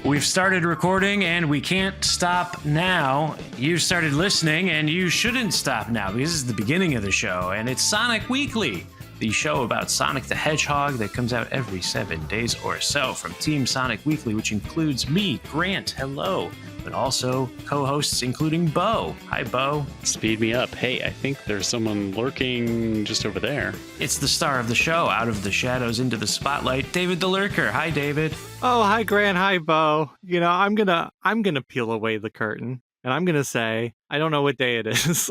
We've started recording and we can't stop now. You started listening and you shouldn't stop now because this is the beginning of the show, and it's Sonic Weekly, the show about Sonic the Hedgehog that comes out every 7 days or so from Team Sonic Weekly, which includes me, Grant, hello, but also co-hosts including Bo. Hi, Bo. Speed me up. Hey, I think there's someone lurking just over there. It's the star of the show, out of the shadows into the spotlight, David the Lurker. Hi, David. Oh, hi, Grant. Hi, Bo. You know, I'm gonna peel away the curtain, and I'm gonna say I don't know what day it is.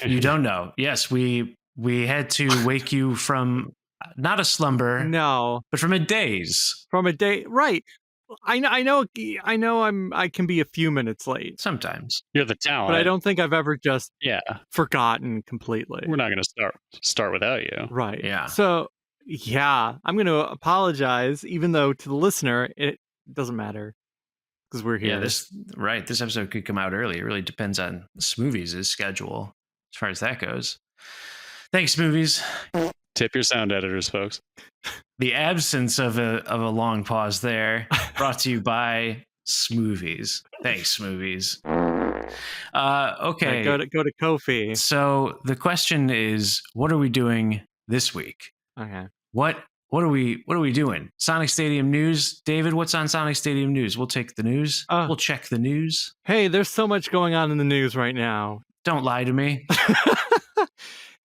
You don't know. Yes, we had to wake you from not a slumber, No, but from a daze. from a day. Right. I know. I can be a few minutes late, Sometimes. You're the talent. but I don't think I've ever just Yeah, forgotten completely. we're not going to start without you. Right. Yeah. So, yeah, I'm going to apologize, even though to the listener, it doesn't matter because we're here. Yeah, this episode could come out early. It really depends on Smoovies' schedule as far as that goes. Thanks, Smoovies. Tip your sound editors, folks. The absence of a long pause there, brought to you by Smoovies. Thanks, Smoovies. Okay. Go to Kofi. So the question is, what are we doing this week? Okay. What are we doing? Sonic Stadium news. David, what's on Sonic Stadium news? We'll take the news. We'll check the news. Hey, there's so much going on in the news right now. Don't lie to me.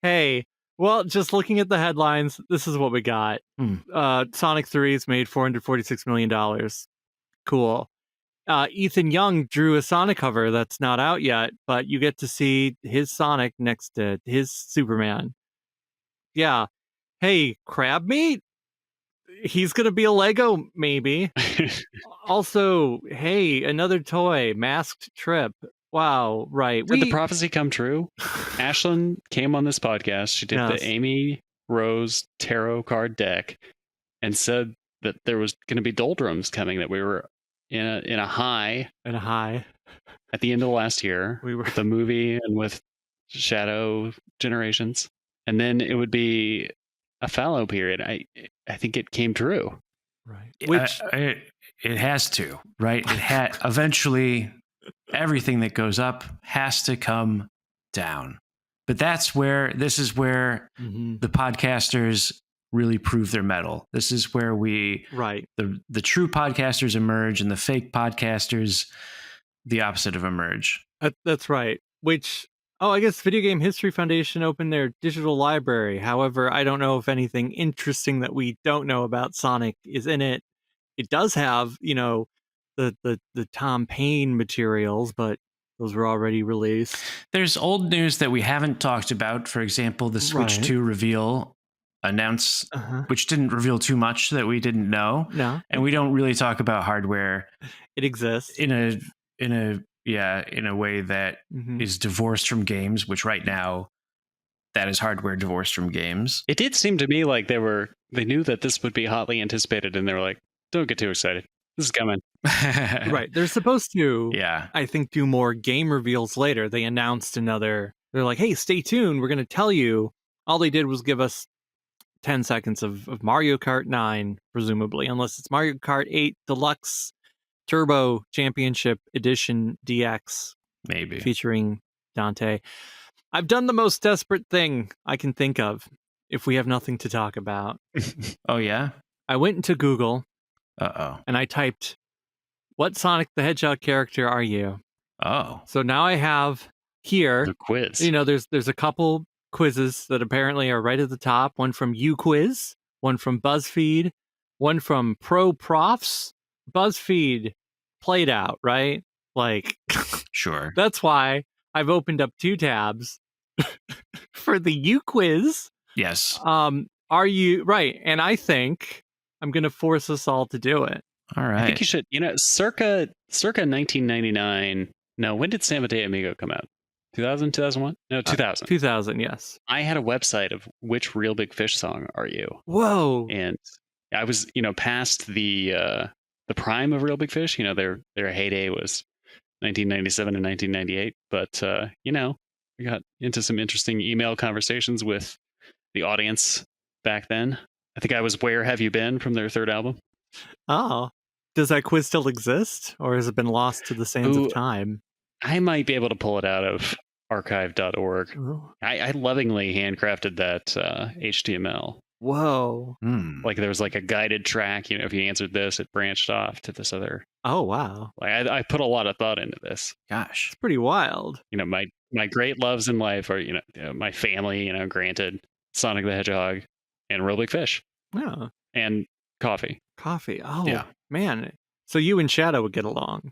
Hey, well, just looking at the headlines, this is what we got. Sonic 3's made $446 million. Cool. Ethan Young drew a Sonic cover that's not out yet, but you get to see his Sonic next to his Superman. Yeah. Hey, crab meat? He's going to be a Lego, maybe. Also, hey, another toy, Masked Trip. Wow, right. Did the prophecy come true? Ashlyn came on this podcast. She did the Amy Rose tarot card deck and said that there was going to be doldrums coming, that we were in a high at the end of last year. We were with the movie and with Shadow Generations, and then it would be a fallow period. I think it came true. Right. Which it has to, right? It eventually everything that goes up has to come down. But this is where the podcasters really prove their mettle. This is where the true podcasters emerge and the fake podcasters, the opposite of emerge. That's right. Which, I guess Video Game History Foundation opened their digital library. However, I don't know if anything interesting that we don't know about Sonic is in it. It does have, the Tom Paine materials, but those were already released. There's old news that we haven't talked about. For example, the Switch 2 reveal which didn't reveal too much that we didn't know. No. And we don't really talk about hardware. It exists in a way that is divorced from games, which right now that is hardware divorced from games. It did seem to me like they knew that this would be hotly anticipated, and they were like, don't get too excited. This is coming. Right. They're supposed to, I think, do more game reveals later. They announced they're like, hey, stay tuned. We're going to tell you. All they did was give us 10 seconds of Mario Kart 9, presumably, unless it's Mario Kart 8 Deluxe Turbo Championship Edition DX. Maybe. Featuring Dante. I've done the most desperate thing I can think of if we have nothing to talk about. Oh, yeah? I went into Google. Uh-oh. And I typed, what Sonic the Hedgehog character are you? Oh. So now I have here the quiz. There's a couple quizzes that apparently are right at the top. One from UQuiz, one from BuzzFeed, one from Pro Profs. BuzzFeed played out, right? Like, sure. That's why I've opened up 2 tabs for the UQuiz. Yes. Are you right? And I think I'm going to force us all to do it. All right. I think you should, circa 1999. No, when did San Mateo Amigo come out? 2000, 2001? No, 2000. 2000, yes. I had a website of which Real Big Fish song are you? Whoa. And I was, past the prime of Real Big Fish. Their heyday was 1997 and 1998. But, we got into some interesting email conversations with the audience back then. I think I was Where Have You Been from their third album. Oh, does that quiz still exist, or has it been lost to the sands of time? I might be able to pull it out of archive.org. Oh. I lovingly handcrafted that HTML. Whoa. Like there was like a guided track, if you answered this, it branched off to this other. Oh, wow. Like I put a lot of thought into this. Gosh. It's pretty wild. My great loves in life are, my family, granted, Sonic the Hedgehog and Real Big Fish. Yeah. And coffee. Coffee. Oh, yeah. Man. So you and Shadow would get along.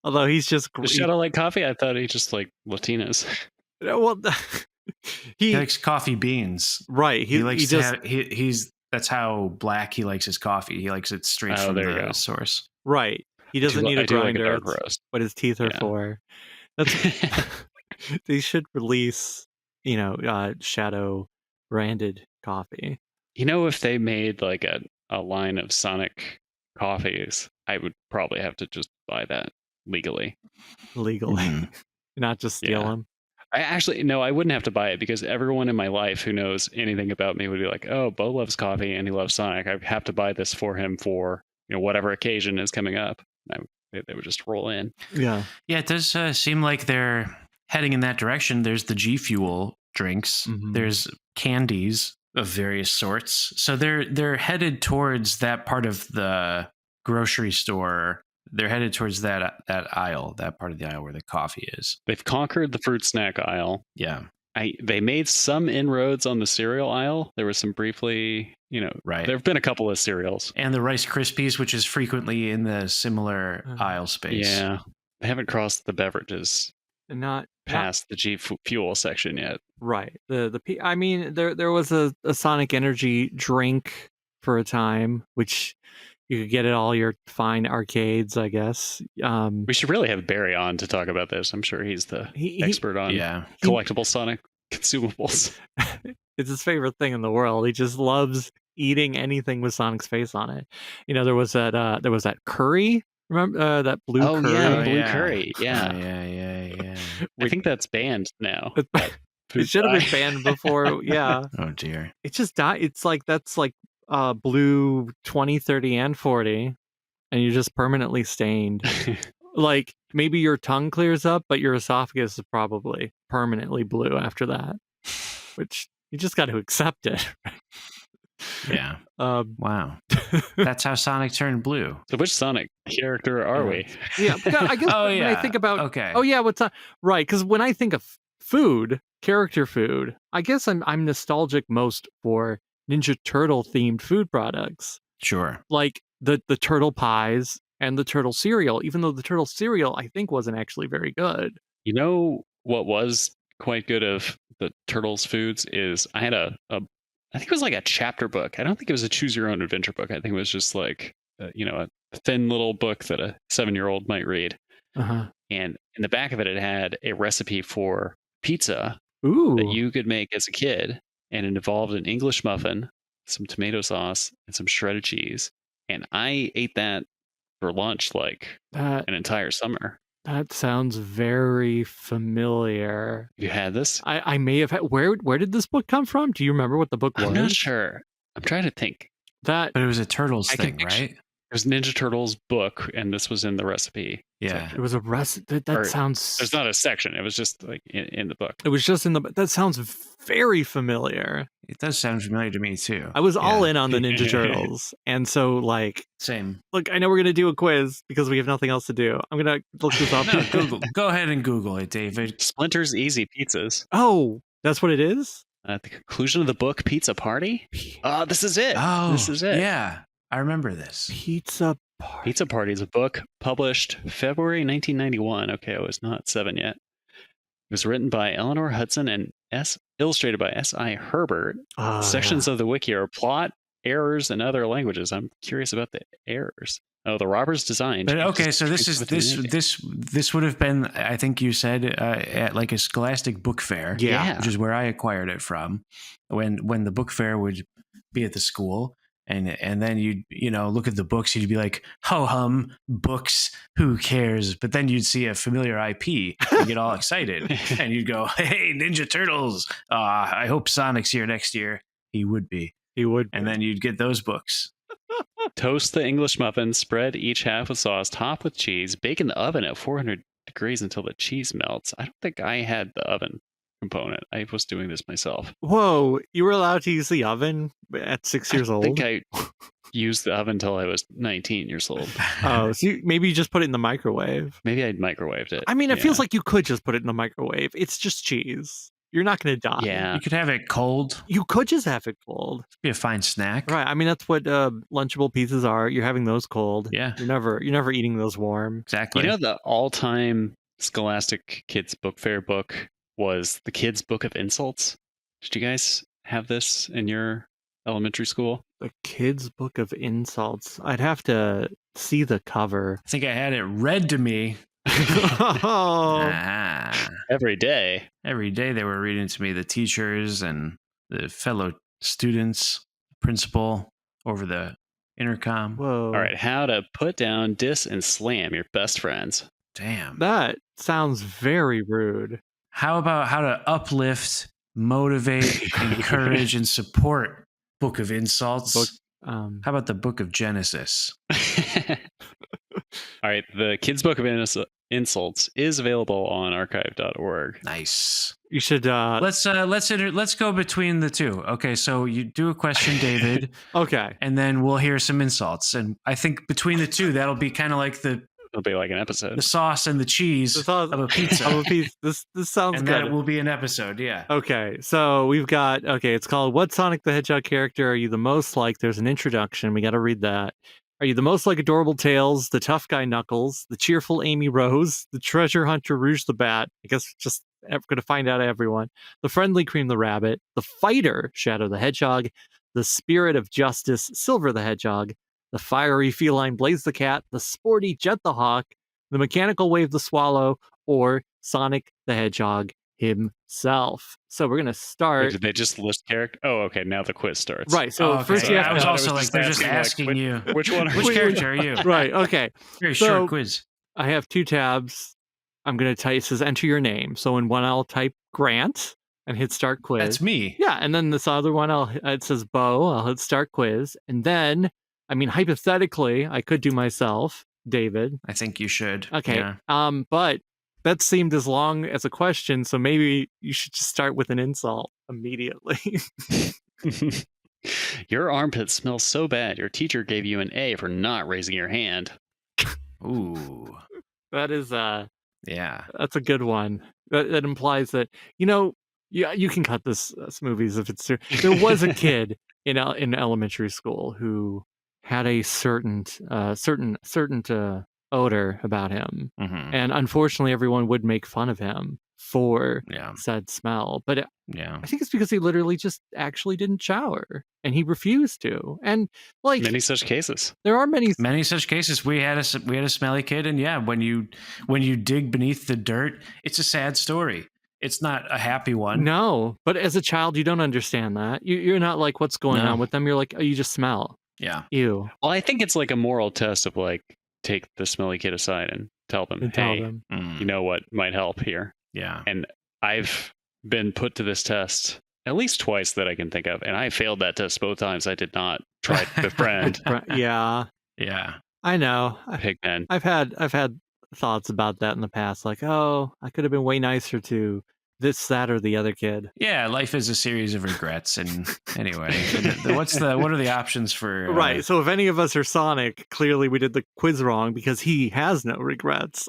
Although he's just... Does Shadow like coffee? I thought he just liked Latinas. Well, he likes coffee beans. Right. He likes he's that's how black he likes his coffee. He likes it straight from the source. Right. He doesn't need a grinder. Like a dark roast. What his teeth are for. That's they should release, Shadow branded coffee. If they made like a line of Sonic coffees, I would probably have to just buy that legally. Not just steal them. I wouldn't have to buy it because everyone in my life who knows anything about me would be like, oh, Bo loves coffee and he loves Sonic. I have to buy this for him for whatever occasion is coming up. They would just roll in. Yeah. Yeah, it does seem like they're heading in that direction. There's the G Fuel drinks. Mm-hmm. There's candies of various sorts. So they're headed towards that part of the grocery store. They're headed towards that aisle, that part of the aisle where the coffee is. They've conquered the fruit snack aisle. Yeah. They made some inroads on the cereal aisle. There was some briefly, right. There have been a couple of cereals. And the Rice Krispies, which is frequently in the similar aisle space. Yeah. They haven't crossed the beverages. Not past the G Fuel section yet. Right. I mean, there was a Sonic Energy drink for a time, which you could get at all your fine arcades, I guess. We should really have Barry on to talk about this. I'm sure he's the expert on collectible Sonic consumables. It's his favorite thing in the world. He just loves eating anything with Sonic's face on it. There was that curry. Remember that blue curry? Oh yeah, blue curry. Yeah. Yeah. I think that's banned now. It should have been banned before. Yeah. Oh dear. It just died. It's like that's like blue 20, 30, and 40, and you're just permanently stained. Like maybe your tongue clears up, but your esophagus is probably permanently blue after that. Which you just got to accept it. Yeah. Wow. That's how Sonic turned blue. So which Sonic character are we? Yeah. I guess when I think about... Okay. Oh, yeah. What's right. Because when I think of food, character food, I guess I'm nostalgic most for Ninja Turtle themed food products. Sure. Like the turtle pies and the turtle cereal, even though the turtle cereal, I think, wasn't actually very good. What was quite good of the Turtles foods is I had I think it was like a chapter book. I don't think it was a choose your own adventure book. I think it was just like, a thin little book that a 7-year-old might read. Uh-huh. And in the back of it, it had a recipe for pizza that you could make as a kid. And it involved an English muffin, some tomato sauce, and some shredded cheese. And I ate that for lunch like an entire summer. That sounds very familiar. You had this? I may have had... Where did this book come from? Do you remember what the book was? I'm not sure. I'm trying to think. But it was a Turtles thing, right? It was Ninja Turtles book, and this was in the recipe. Yeah. Section. It was a recipe. That sounds... There's not a section. It was just like in the book. It was just in the... That sounds very familiar. It does sound familiar to me, too. I was all in on the Ninja Turtles. And so, like... Same. Look, I know we're going to do a quiz because we have nothing else to do. I'm going to look this up. No, Google. Go ahead and Google it, David. Splinter's Easy Pizzas. Oh, that's what it is? At the conclusion of the book, Pizza Party? This is it. Oh, this is it. Yeah, I remember this. Pizza Party. Pizza Party is a book published February 1991. Okay, I was not 7 yet. It was written by Eleanor Hudson and illustrated by S.I. Herbert. Sections of the wiki are plot, errors, and other languages. I'm curious about the errors. Oh, the robber's design. But okay, so this would have been, I think you said, at like a Scholastic book fair. Yeah. Which is where I acquired it from. When the book fair would be at the school. And then you'd, look at the books, you'd be like, ho hum, books, who cares? But then you'd see a familiar IP and get all excited. And you'd go, hey, Ninja Turtles. I hope Sonic's here next year. He would be. He would be. And then you'd get those books. Toast the English muffins, spread each half with sauce, top with cheese, bake in the oven at 400 degrees until the cheese melts. I don't think I had the oven component. I was doing this myself. Whoa, you were allowed to use the oven at 6 years old? I think I used the oven until I was 19 years old. Oh, so maybe you just put it in the microwave. Maybe I'd microwaved it. I mean, it feels like you could just put it in the microwave. It's just cheese. You're not going to die. Yeah. You could have it cold. You could just have it cold. It'd be a fine snack. Right. I mean, that's what Lunchable pizzas are. You're having those cold. Yeah. You're never eating those warm. Exactly. You know, the all-time Scholastic Kids Book Fair book was The Kids Book of Insults. Did you guys have this in your elementary school? The Kids Book of Insults. I'd have to see the cover. I think I had it read to me. Every day. Every day they were reading to me, the teachers and the fellow students, principal over the intercom. Whoa. All right, how to put down, diss, and slam your best friends. Damn. That sounds very rude. How about how to uplift, motivate, encourage, and support Book of Insults? How about the Book of Genesis? All right, the Kids Book of Insults is available on archive.org. Nice. You should let's go between the two. Okay, so you do a question, David. Okay. And then we'll hear some insults. And I think between the two, that'll be kind of like it'll be like an episode. The sauce and the cheese of a pizza. This sounds and good. And that will be an episode, yeah. Okay, so we've got, it's called What Sonic the Hedgehog character are you the most like? There's an introduction. We got to read that. Are you the most like Adorable Tails, the tough guy Knuckles, the cheerful Amy Rose, the treasure hunter Rouge the Bat? I guess just going to find out everyone. The friendly Cream the Rabbit, the fighter Shadow the Hedgehog, the spirit of justice Silver the Hedgehog, the fiery feline Blaze the Cat, the sporty Jet the Hawk, the mechanical Wave the Swallow, or Sonic the Hedgehog himself. So we're going to start. Wait, did they just list character? Oh, okay. Now the quiz starts. Right. So first you have I was also like, they're just asking you. Which one? Which character are you? Right. Okay. Very short quiz. I have two tabs. I'm going to type, it says enter your name. So in one, I'll type Grant and hit start quiz. That's me. Yeah. And then this other one, it says Bo. I'll hit start quiz. And then, I mean, hypothetically, I could do myself, David. I think you should. Okay. Yeah. But that seemed as long as a question, so maybe you should just start with an insult immediately. Your armpit smells so bad, your teacher gave you an A for not raising your hand. Ooh. That is, yeah. That's a good one. That implies that, you can cut this Smoovies if it's true. There was a kid in elementary school who had a certain odor about him, and unfortunately everyone would make fun of him for said smell, but I think it's because he literally just actually didn't shower and he refused to. And like many such cases, there are many such cases. We had a smelly kid, and when you dig beneath the dirt, it's a sad story. It's not a happy one. No, but as a child you don't understand that. You're not like, what's going on with them? You're like, oh, you just smell. Yeah. Ew. Well, I think it's like a moral test of like, take the smelly kid aside and tell them, you know what might help here. Yeah. And I've been put to this test at least twice that I can think of, and I failed that test both times. I did not try to befriend. Yeah. I know. PigDan. I've had thoughts about that in the past, like, oh, I could have been way nicer to this, that, or the other kid. Yeah, life is a series of regrets. And anyway, what are the options for? Right. So if any of us are Sonic, clearly we did the quiz wrong because he has no regrets.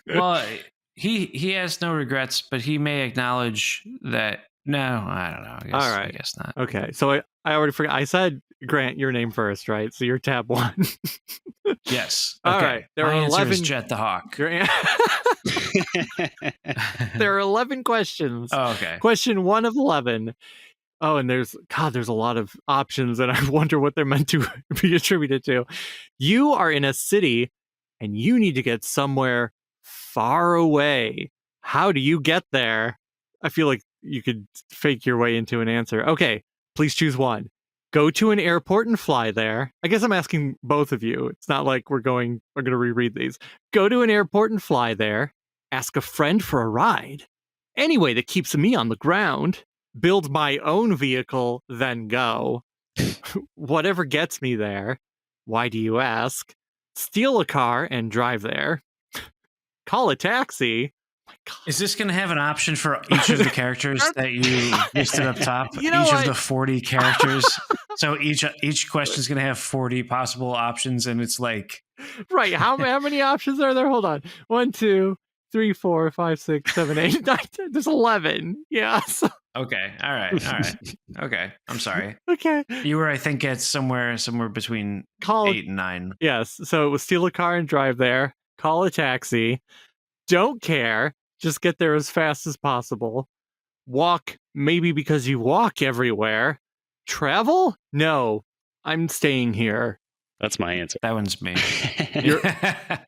Well, he has no regrets, but he may acknowledge that. No, I don't know. All right. I guess not. Okay. So I already forgot. I said, Grant, your name first, right? So you're tab 1. Yes. All okay. right. There My are answer 11. Is Jet the Hawk. There are 11 questions. Oh, okay. Question 1 of 11. Oh, and there's a lot of options, and I wonder what they're meant to be attributed to. You are in a city, and you need to get somewhere far away. How do you get there? I feel like you could fake your way into an answer. Okay, please choose one. Go to an airport and fly there. I guess I'm asking both of you. It's not like we're going to reread these. Go to an airport and fly there. Ask a friend for a ride. Any way that keeps me on the ground. Build my own vehicle, then go. Whatever gets me there. Why do you ask? Steal a car and drive there. Call a taxi. Oh my God. Is this going to have an option for each of the characters that you listed up top? You know each what? of the 40 characters. So each question is going to have 40 possible options, and it's like Right. How many options are there? Hold on. 1, 2, 3, 4, 5, 6, 7, 8, 9, 10. There's 11. Yeah. So, okay, all right, okay. I'm sorry. okay. You were, I think, at somewhere between Call 8 and 9. Yes. So it was steal a car and drive there. Call a taxi. Don't care. Just get there as fast as possible. Walk, maybe because you walk everywhere. Travel? No. I'm staying here. That's my answer. That one's me.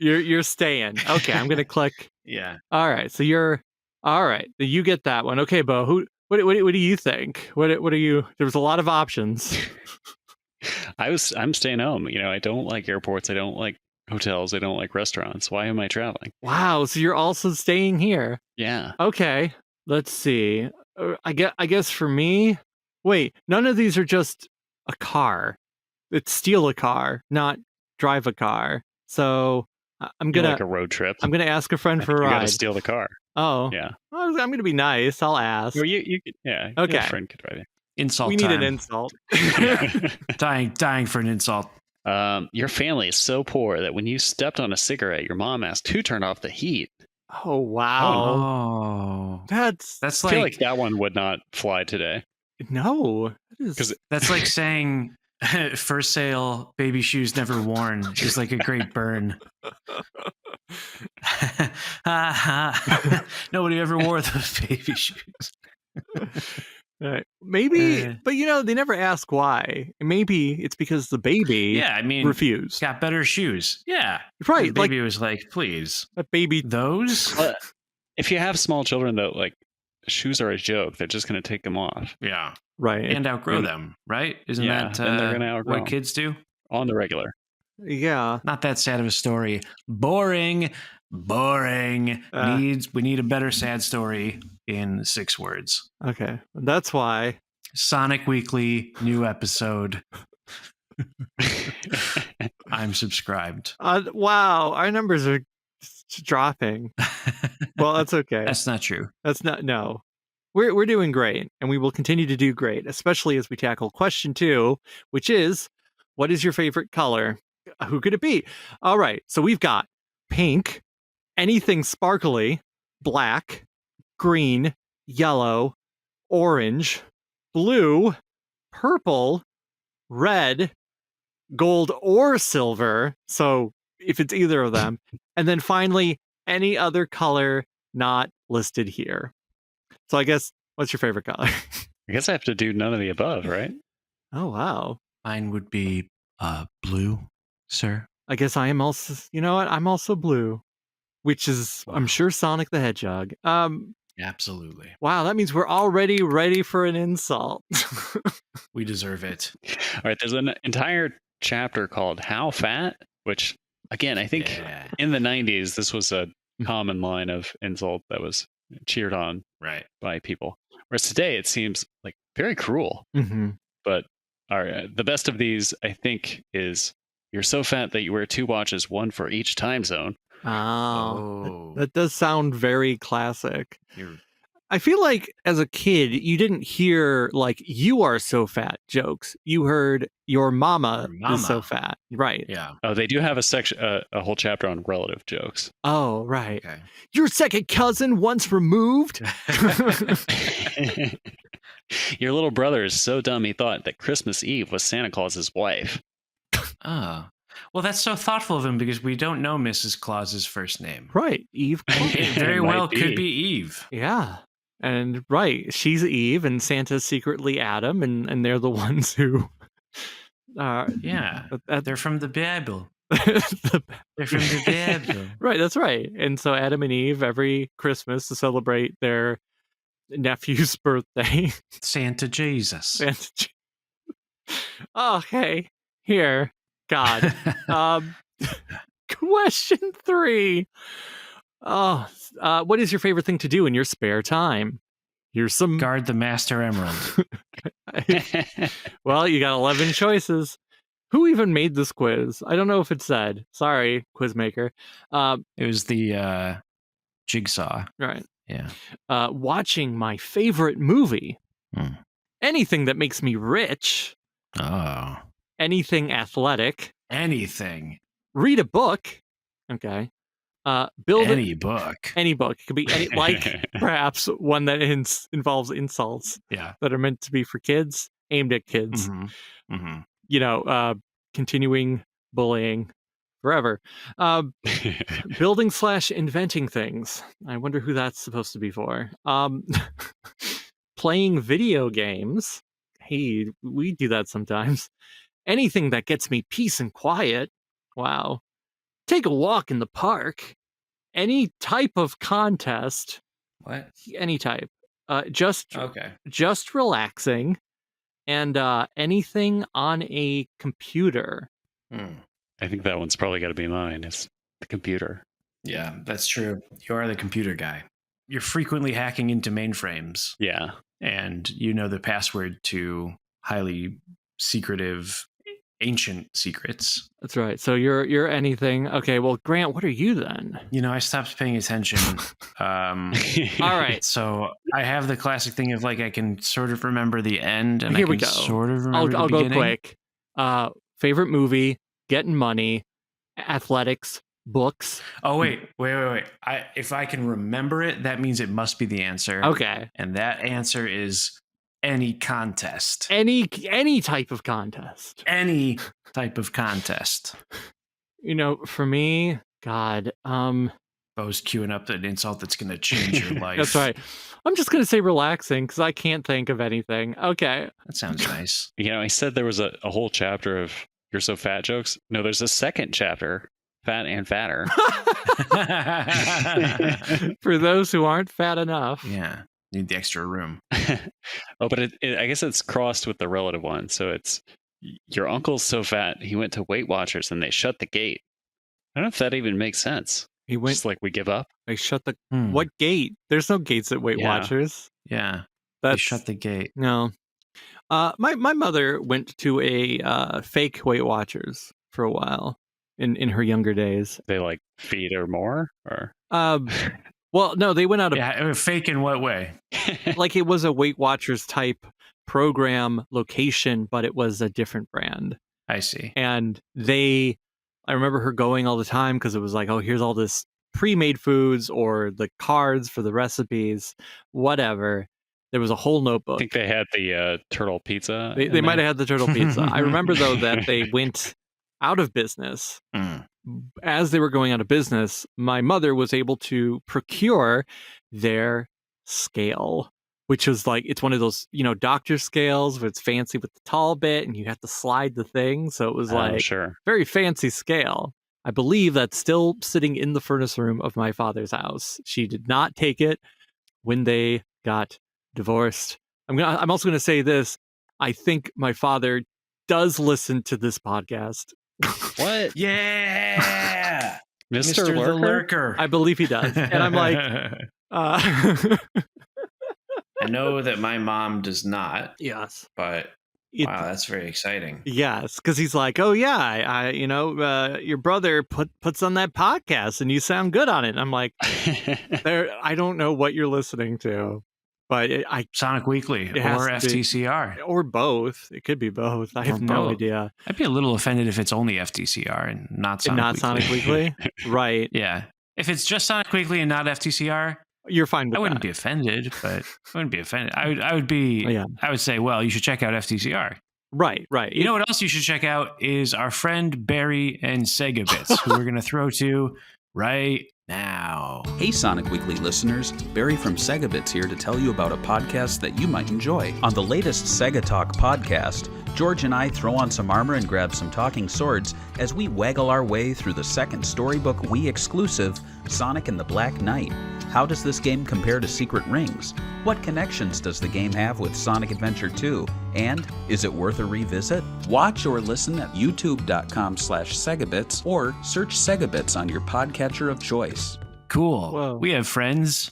You're staying. Okay, I'm gonna click. Yeah. All right. So you're all right. You get that one. Okay, Bo. What do you think? What are you? There was a lot of options. I'm staying home. I don't like airports. I don't like hotels. I don't like restaurants. Why am I traveling? Wow. So you're also staying here. Yeah. Okay. Let's see. I guess for me. Wait. None of these are just a car. It's steal a car, not drive a car. So I'm gonna like a road trip. I'm gonna ask a friend for a You ride. gotta steal the car. Oh. Yeah. Well, I'm gonna be nice. I'll ask. Well, you yeah. Okay. Your friend could drive you. Insult We time. need an insult. dying for an insult. Your family is so poor that when you stepped on a cigarette, your mom asked who turned off the heat. Oh wow. Oh. That's I feel like that one would not fly today. no. That That's like saying for sale, baby shoes never worn is like a great burn. Nobody ever wore those baby shoes. right. Maybe, but they never ask why. Maybe it's because the baby refused. Got better shoes. Yeah. Right. The baby was like, please. That baby. Those? If you have small children, though, like shoes are a joke. They're just going to take them off. Yeah. Right. And outgrow them, right? Isn't that then they're gonna outgrow what kids do? On the regular. Yeah. Not that sad of a story. Boring. We need a better sad story in 6 words. Okay. That's why. Sonic Weekly, new episode. I'm subscribed. Wow. Our numbers are dropping. Well, that's okay. That's not true. No. We're doing great, and we will continue to do great, especially as we tackle question 2, which is, what is your favorite color? Who could it be? All right, so we've got pink, anything sparkly, black, green, yellow, orange, blue, purple, red, gold or silver, so if it's either of them, and then finally, any other color not listed here. So I guess, what's your favorite color? I guess I have to do none of the above, right? Oh, wow. Mine would be blue, sir. I guess I am also, you know what? I'm also blue, which is, I'm sure, Sonic the Hedgehog. Absolutely. Wow, that means we're already ready for an insult. We deserve it. All right, there's an entire chapter called How Fat, which, again, I think in the 90s, this was a common line of insult that was cheered on by people. Whereas today, it seems like very cruel. Mm-hmm. But the best of these, I think, is you're so fat that you wear 2 watches, one for each time zone. Oh. That does sound very classic. I feel like as a kid, you didn't hear like "you are so fat" jokes. You heard "your mama is so fat." Right. Yeah. Oh, they do have a section, a whole chapter on relative jokes. Oh, right. Okay. Your second cousin once removed. Your little brother is so dumb he thought that Christmas Eve was Santa Claus's wife. Oh. Well, that's so thoughtful of him because we don't know Mrs. Claus's first name. Right. Eve. It very well could be Eve. Yeah. And right. She's Eve and Santa's secretly Adam, and they're the ones who they're from the Bible. They're from the Bible. Right, that's right. And so Adam and Eve every Christmas to celebrate their nephew's birthday. Santa Jesus. Okay. Here. God. Question 3. What is your favorite thing to do in your spare time? Here's some guard the Master Emerald. Well, you got 11 choices. Who even made this quiz? I don't know if it said. Sorry, quiz maker. It was the Jigsaw. Right. Yeah. Watching my favorite movie. Anything that makes me rich. Oh. Anything athletic. Anything. Read a book. Okay. Build any book. Any book. It could be any, like perhaps one that involves insults. Yeah. That are meant to be for kids, aimed at kids. You know, continuing bullying forever. Building / inventing things. I wonder who that's supposed to be for. Playing video games. Hey, we do that sometimes. Anything that gets me peace and quiet. Wow. Take a walk in the park. Any type of contest. What? Any type. Just relaxing. And anything on a computer. I think that one's probably got to be mine. It's the computer. Yeah, that's true. You are the computer guy. You're frequently hacking into mainframes. Yeah. And you know the password to highly secretive, ancient secrets. That's right. So you're anything. Okay, well, Grant, what are you then? You know, I stopped paying attention. All right. So I have the classic thing of like I can sort of remember the end, and Here I we can go. sort of remember the I'll beginning. go quick. Favorite movie, getting money, athletics, books. Oh wait. If I can remember it, that means it must be the answer. Okay. And that answer is any contest. Any type of contest. Any type of contest. You know, for me, God, Bo's queuing up an insult that's going to change your life. That's right. I'm just going to say relaxing because I can't think of anything. Okay. That sounds nice. You know, I said there was a whole chapter of You're So Fat jokes. No, there's a second chapter, Fat and Fatter. For those who aren't fat enough. Yeah. Need the extra room. Oh, but I guess it's crossed with the relative one. So it's your uncle's so fat, he went to Weight Watchers and they shut the gate. I don't know if that even makes sense. He went just like we give up. They shut the what gate? There's no gates at Weight Watchers. Yeah. They shut the gate. No. My mother went to a fake Weight Watchers for a while in her younger days. They like feed her more or well, no, they went out of fake in what way? Like it was a Weight Watchers type program location, but it was a different brand. I see. And I remember her going all the time because it was like, oh, here's all this pre-made foods or the cards for the recipes, whatever. There was a whole notebook. I think they had the turtle pizza. They might have had the turtle pizza. I remember, though, that they went out of business. As they were going out of business, my mother was able to procure their scale, which was like, it's one of those, doctor scales where it's fancy with the tall bit and you have to slide the thing. So it was very fancy scale. I believe that's still sitting in the furnace room of my father's house. She did not take it when they got divorced. I'm also going to say this. I think my father does listen to this podcast. What? Yeah. Mr. the Lurker. I believe he does. And I'm like, I know that my mom does not. Yes. But wow, that's very exciting. Yes, because he's like, oh yeah, your brother puts on that podcast and you sound good on it. And I'm like, I don't know what you're listening to, but Sonic Weekly or FTCR or both. It could be both. I have no idea. I'd be a little offended if it's only FTCR and not Sonic Weekly. Right? Yeah. If it's just Sonic Weekly and not FTCR. You're fine with I wouldn't be offended, but I wouldn't be offended. I would be. I would say, well, you should check out FTCR. Right. You know what else you should check out is our friend Barry and Sega Bits, who we're going to throw to right now. Hey, Sonic Weekly listeners. Barry from Sega Bits here to tell you about a podcast that you might enjoy. On the latest Sega Talk podcast, George and I throw on some armor and grab some talking swords as we waggle our way through the second storybook Wii exclusive, Sonic and the Black Knight. How does this game compare to Secret Rings? What connections does the game have with Sonic Adventure 2? And is it worth a revisit? Watch or listen at youtube.com/Segabits or search Segabits on your podcatcher of choice. Cool. Whoa. We have friends.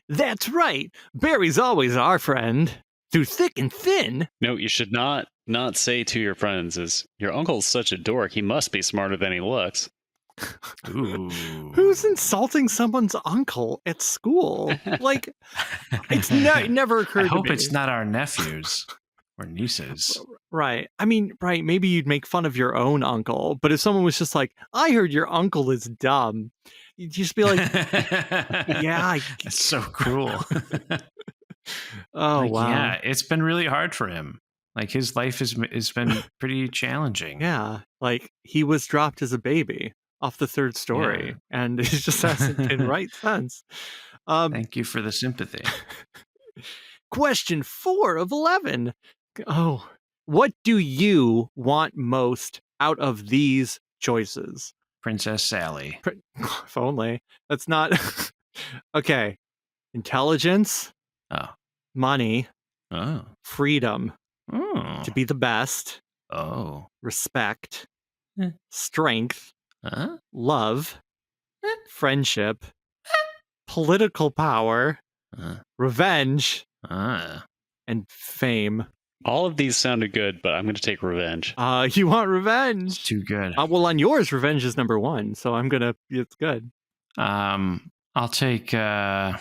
That's right. Barry's always our friend. Through thick and thin. No, you should not not say to your friends is, your uncle's such a dork, he must be smarter than he looks. Ooh. Who's insulting someone's uncle at school? Like, it's it never occurred I to me. hope it's not our nephews or nieces. Right. I mean, right, maybe you'd make fun of your own uncle, but if someone was just like, I heard your uncle is dumb, you'd just be like, yeah. That's so cruel. Oh, like, wow. Yeah, it's been really hard for him. Like, his life has been pretty challenging. Yeah. Like, he was dropped as a baby off the third story, and it just hasn't been right since. Thank you for the sympathy. Question 4 of 11. Oh, what do you want most out of these choices? Princess Sally. If only. That's not... Okay. Intelligence. Oh. Money. Oh. Freedom. Oh. To be the best. Oh. Respect. Strength. Huh? Love. Friendship. Political power. Revenge. And fame. All of these sounded good, but I'm going to take revenge. You want revenge? It's too good. Well, on yours, revenge is number 1, so I'm gonna. It's good. I'll take. Well,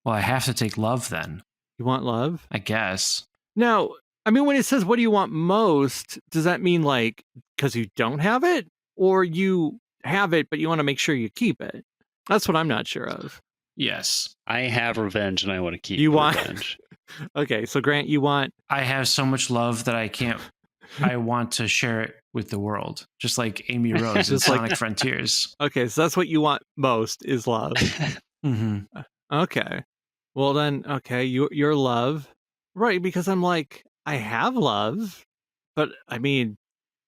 I have to take love then. You want love? I guess. Now, I mean, when it says what do you want most, does that mean like because you don't have it, or you have it but you want to make sure you keep it? That's what I'm not sure of. Yes. I have revenge and I want to keep Want... revenge. Okay, so Grant, you want... I have so much love that I want to share it with the world. Just like Amy Rose in Sonic Frontiers. Okay, so that's what you want most is love. Mm-hmm. Okay. Well then, okay, your love. Right, because I'm like, I have love, but I mean,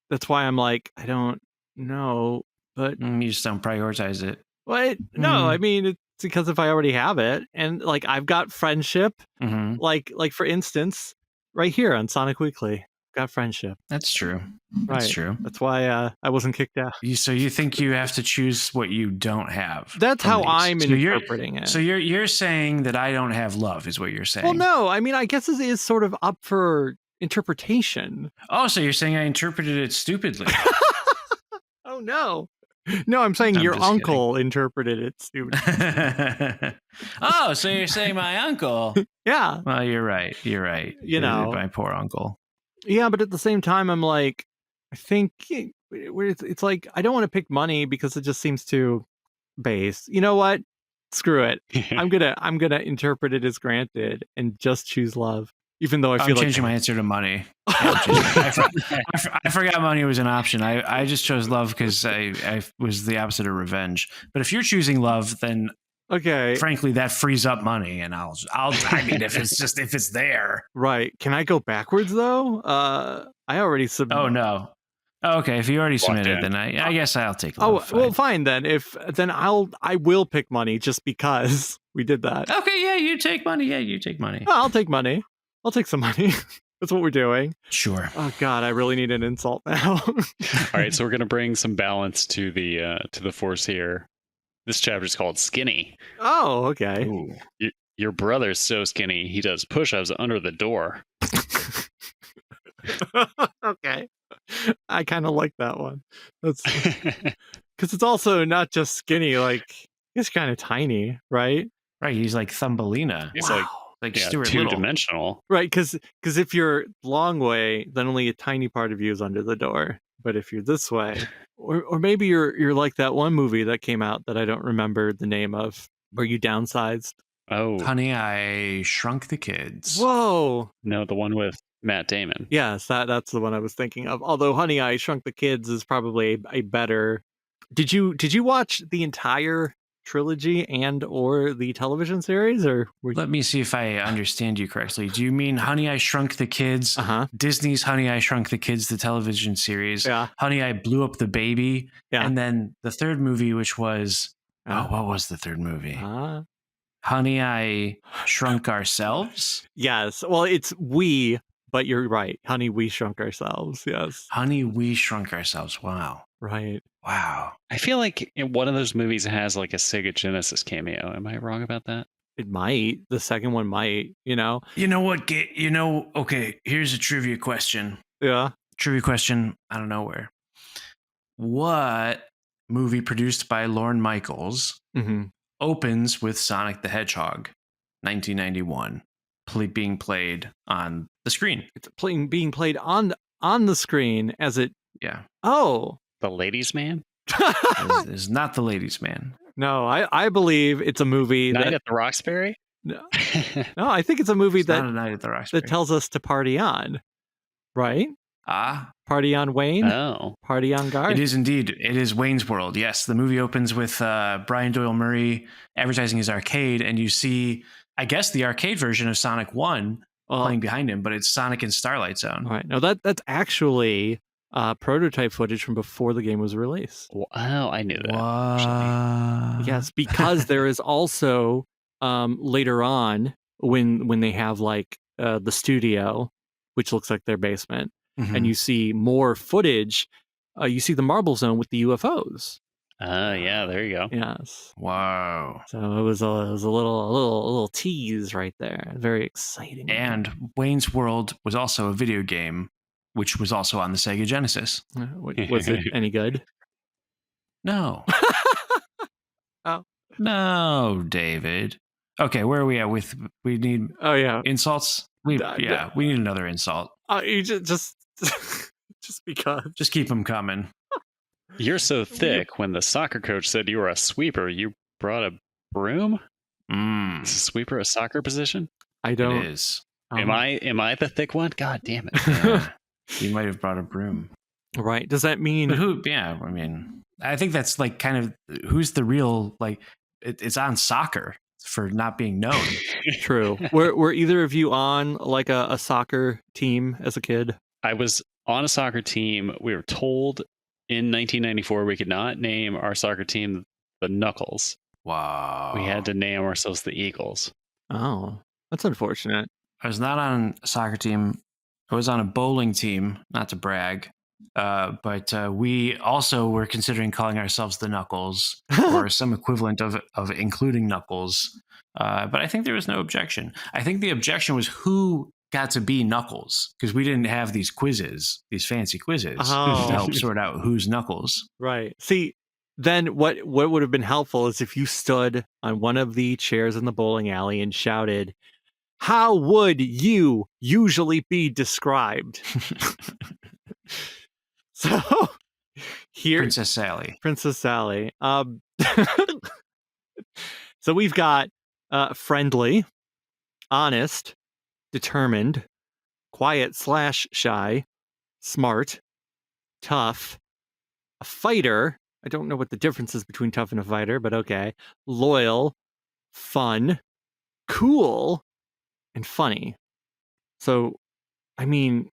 that's why I'm like, I don't know, but... You just don't prioritize it. What? No, I mean, it's because if I already have it, and like I've got friendship, like for instance, right here on Sonic Weekly, got friendship. That's true. Right. That's true. That's why I wasn't kicked out. So you think you have to choose what you don't have? That's how I'm interpreting it. So you're saying that I don't have love, is what you're saying? Well, no, I mean, I guess it is sort of up for interpretation. Oh, so you're saying I interpreted it stupidly? Oh no. No, I'm saying your uncle interpreted it stupid. Oh, so you're saying my uncle? Yeah. Well, you're right. You're right. You know, my poor uncle. Yeah, but at the same time, I'm like, I think it's like I don't want to pick money because it just seems too base. You know what? Screw it. I'm gonna interpret it as granted and just choose love. Even though I feel I'm changing my answer to money. I forgot money was an option. I just chose love because I was the opposite of revenge. But if you're choosing love, then okay, frankly, that frees up money, and I mean, if it's there, right? Can I go backwards though? I already submitted. Oh no. Oh, okay, if you already submitted, then I guess I'll take love. Oh, well, fine then. I will pick money just because we did that. Okay, yeah, you take money. Yeah, you take money. I'll take money. I'll take some money. That's what we're doing. Sure. Oh God, I really need an insult now. All right, so we're gonna bring some balance to the force here. This chapter is called Skinny. Oh, okay. Ooh. Your brother's so skinny he does push-ups under the door. Okay. I kind of like that one. That's because it's also not just skinny. Like he's kind of tiny, right? Right. He's like Thumbelina. He's like Stuart two-dimensional. Right, because if you're long way, then only a tiny part of you is under the door. But if you're this way, or maybe you're like that one movie that came out that I don't remember the name of, where you downsized. Oh, Honey, I Shrunk the Kids. Whoa! No, the one with Matt Damon. Yes, that's the one I was thinking of. Although Honey, I Shrunk the Kids is probably a better. Did you watch the entire trilogy and or the television series, or let me see if I understand you correctly. Do you mean Honey, I Shrunk the Kids, Disney's Honey, I Shrunk the Kids, the television series, Honey, I Blew Up the Baby, and then the third movie, which was what was the third movie? Honey, I Shrunk Ourselves? Yes. Well, it's we, but you're right. Honey, We Shrunk Ourselves. Yes. Honey, We Shrunk Ourselves. Wow. Right. Wow. I feel like one of those movies has like a Sega Genesis cameo. Am I wrong about that? It might. The second one might, you know? You know what? Okay, here's a trivia question. Yeah. Trivia question out of nowhere. What movie produced by Lorne Michaels opens with Sonic the Hedgehog, 1991, being played on the screen? It's being played on the screen as it. Yeah. Oh. The Ladies' Man? Is not The Ladies' Man. No, I believe it's a movie. Night at the Roxbury? No, I think it's a movie Not a Night at the Roxbury. that tells us to party on. Right? Party on Wayne? Oh. Party on Garth? It is indeed. It is Wayne's World. Yes, the movie opens with Brian Doyle Murray advertising his arcade, and you see, I guess, the arcade version of Sonic 1 playing behind him, but it's Sonic in Starlight Zone. All right. No, that's actually prototype footage from before the game was released. Oh, I knew that. What? Yes, because there is also later on when they have like the studio, which looks like their basement, and you see more footage. You see the Marble Zone with the UFOs. Yeah, there you go. Yes. Wow. So it was a little tease right there. Very exciting. And Wayne's World was also a video game, which was also on the Sega Genesis. Was it any good? No. Oh. No, David. Okay, where are we at with we need insults? We need another insult. You just because. Just keep them coming. You're so thick. When the soccer coach said you were a sweeper, you brought a broom? Is a sweeper a soccer position? I don't. It is. Am I the thick one? God damn it. Yeah. You might have brought a broom. Right. Does that mean But who? Yeah, I mean, I think that's like kind of who's the real, like, it's on soccer for not being known. True. Were either of you on like a soccer team as a kid? I was on a soccer team. We were told in 1994 we could not name our soccer team the Knuckles. Wow. We had to name ourselves the Eagles. Oh, that's unfortunate. I was not on a soccer team. I was on a bowling team, not to brag. But we also were considering calling ourselves the Knuckles or some equivalent of including Knuckles. But I think there was no objection. I think the objection was who got to be Knuckles, because we didn't have these fancy quizzes to help sort out who's Knuckles. Right. See, then what would have been helpful is if you stood on one of the chairs in the bowling alley and shouted, "How would you usually be described?" So here, Princess Sally. So we've got friendly, honest, determined, quiet/shy, smart, tough, a fighter. I don't know what the difference is between tough and a fighter, but okay. Loyal, fun, cool, and funny. So, I mean,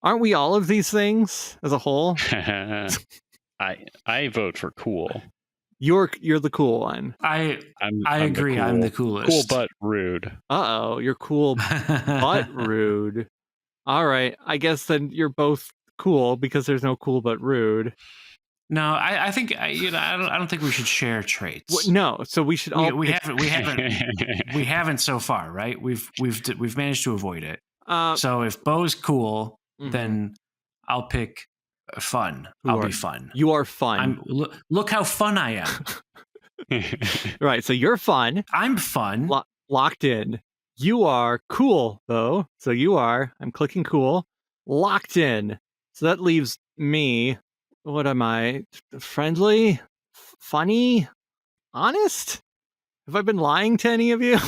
aren't we all of these things as a whole? I vote for cool. You're the cool one. I agree. I'm the coolest. Cool but rude. You're cool but rude. All right, I guess then you're both cool because there's no cool but rude. No, I think I don't think we should share traits. No, so we should all. We haven't so far, right? We've managed to avoid it. So if Bo's cool, then I'll pick fun. I'll be fun. You are fun. Look how fun I am. Right, so you're fun. I'm fun. Locked in. You are cool, though. So you are. I'm clicking cool. Locked in. So that leaves me. What am I? Friendly? Funny? Honest? Have I been lying to any of you?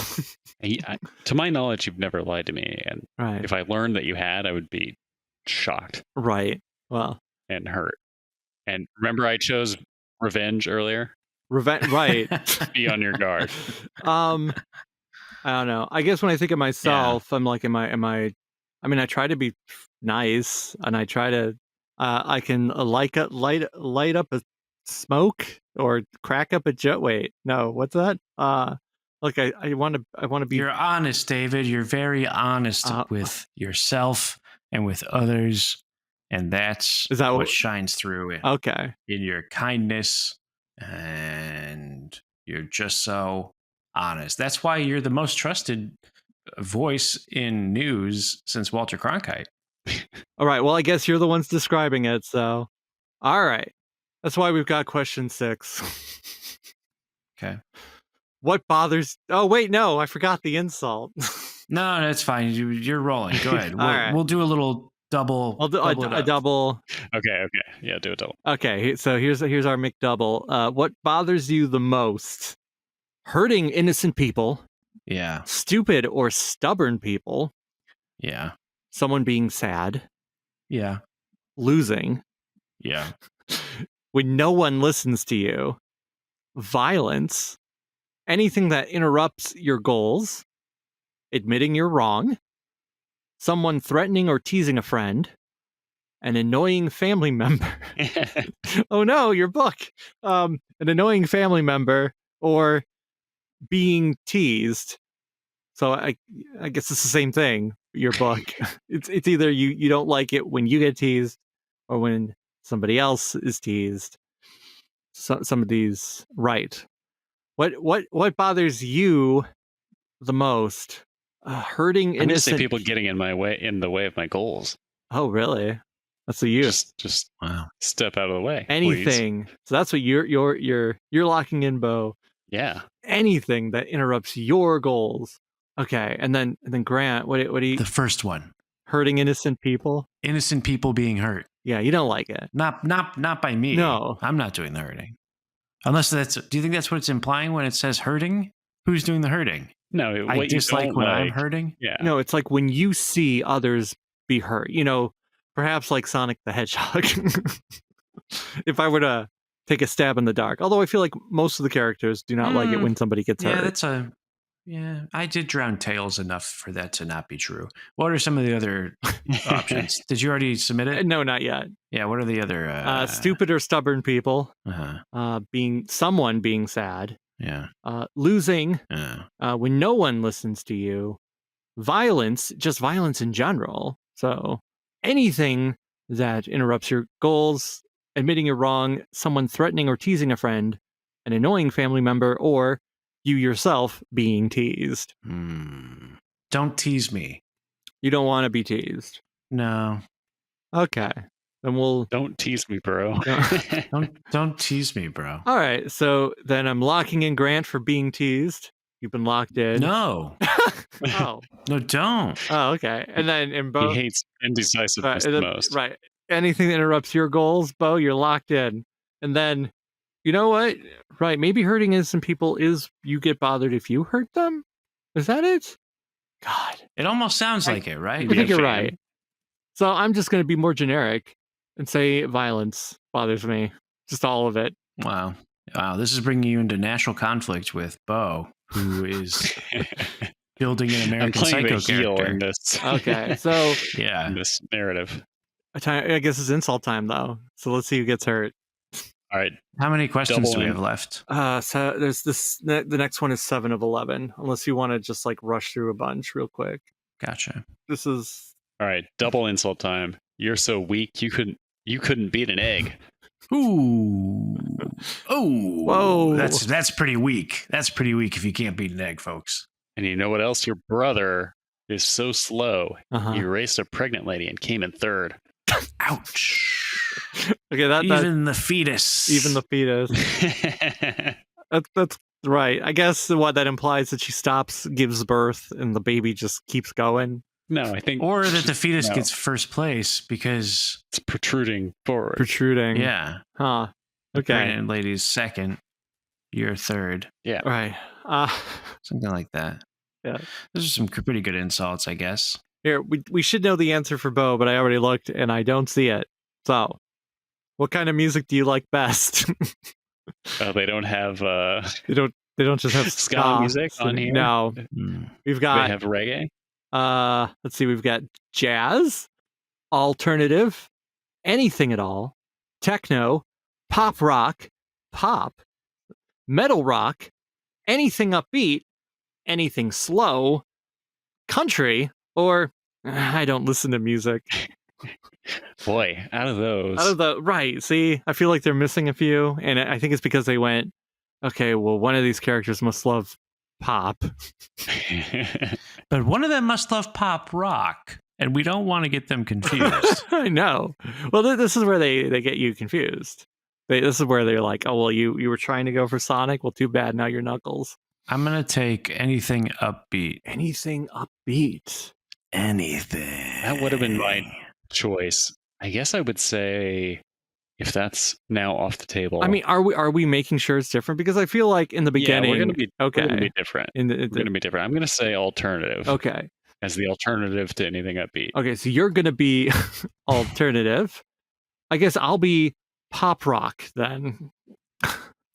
To my knowledge, you've never lied to me. And if I learned that you had, I would be shocked. Right. Well. And hurt. And remember I chose revenge earlier? Right. Be on your guard. I don't know. I guess when I think of myself, I'm like, am I? I mean, I try to be nice, and I try to. I can light up a smoke or crack up a jet. Wait, no, what's that? Look, I want to be. You're honest, David. You're very honest with yourself and with others, and that's what shines through. In your kindness, and you're just so honest. That's why you're the most trusted voice in news since Walter Cronkite. All right. Well, I guess you're the ones describing it. So, all right. That's why we've got question 6. Okay. What bothers? Oh, wait, no, I forgot the insult. No, that's fine. You're rolling. Go ahead. All We'll do a little double. I'll do a double. Okay. Yeah, do a double. Okay, so here's our McDouble. What bothers you the most? Hurting innocent people, Yeah. stupid or stubborn people, Yeah. someone being sad, Yeah. losing, Yeah. when no one listens to you, violence, anything that interrupts your goals, admitting you're wrong, someone threatening or teasing a friend, an annoying family member. Oh no, your book. An annoying family member, or being teased. So I guess it's the same thing. Your book. It's either you don't like it when you get teased, or when somebody else is teased. So, some of these, right? What bothers you the most? Hurting innocent. I'm just saying people getting in the way of my goals. Oh really? That's a you. Just Wow. step out of the way. Anything. Please. So that's what you're locking in, Bo. Yeah. Anything that interrupts your goals. Okay, and then Grant, what do you? The first one. Hurting innocent people. Innocent people being hurt. Yeah, you don't like it. Not by me. No. I'm not doing the hurting. Unless do you think that's what it's implying when it says hurting? Who's doing the hurting? No, I dislike when I'm hurting. Yeah. No, it's like when you see others be hurt. Perhaps like Sonic the Hedgehog. If I were to take a stab in the dark, although I feel like most of the characters do not like it when somebody gets hurt. Yeah, I did drown Tails enough for that to not be true. What are some of the other options? Did you already submit it? No, not yet. Yeah, what are the other? Stupid or stubborn people. Uh-huh. Someone being sad. Yeah. Losing. When no one listens to you. Violence, just violence in general. So anything that interrupts your goals, admitting you're wrong, someone threatening or teasing a friend, an annoying family member, or you yourself being teased. Don't tease me. You don't want to be teased. No. Okay. Then we'll... Don't tease me, bro. Don't tease me, bro. All right. So then I'm locking in Grant for being teased. You've been locked in. No. Oh. No, don't. Oh, okay. And then in both... He hates indecisiveness the most. Right. Anything that interrupts your goals, Bo, you're locked in. And then, you know what? Right. Maybe hurting innocent people is you get bothered if you hurt them? Is that it? God. It almost sounds like it, right? I think you're right. So I'm just going to be more generic and say violence bothers me. Just all of it. Wow. This is bringing you into national conflict with Bo, who is building an American Psycho character. In this. Okay. So yeah, in this narrative. I guess it's insult time though. So let's see who gets hurt. All right. How many questions do we have left? So there's this. The next one is 7 of 11. Unless you want to just like rush through a bunch real quick. Gotcha. This is all right. Double insult time. You're so weak you couldn't beat an egg. Ooh. Oh. Whoa. That's pretty weak. That's pretty weak if you can't beat an egg, folks. And you know what else? Your brother is so slow. He raced a pregnant lady and came in third. Ouch. Okay, even the fetus. Even the fetus. That's right. I guess what that implies that she stops, gives birth, and the baby just keeps going. No, I think, or that the fetus gets first place because it's protruding forward. Protruding. Yeah. Huh. The Okay. pregnant lady's second. You're third. Yeah. Right. Something like that. Yeah. Those are some pretty good insults, I guess. Here, we should know the answer for Bo, but I already looked and I don't see it. So, what kind of music do you like best? They don't have. They don't just have ska music on here. No, we've got. They have reggae. Let's see. We've got jazz, alternative, anything at all, techno, pop rock, pop, metal rock, anything upbeat, anything slow, country, or I don't listen to music. Boy, out of those. Right. See, I feel like they're missing a few. And I think it's because they went, okay, well, one of these characters must love pop. But one of them must love pop rock. And we don't want to get them confused. I know. Well, this is where they get you confused. This is where they're like, oh, well, you were trying to go for Sonic. Well, too bad. Now you're Knuckles. I'm going to take anything upbeat. Anything upbeat. Anything. That would have been my choice. I guess I would say, if that's now off the table. I mean, are we making sure it's different? Because I feel like in the beginning, we're going to be okay. We're going to be different. We're going to be different. I'm going to say alternative. Okay. As the alternative to anything upbeat. Okay, so you're going to be alternative. I guess I'll be pop rock then.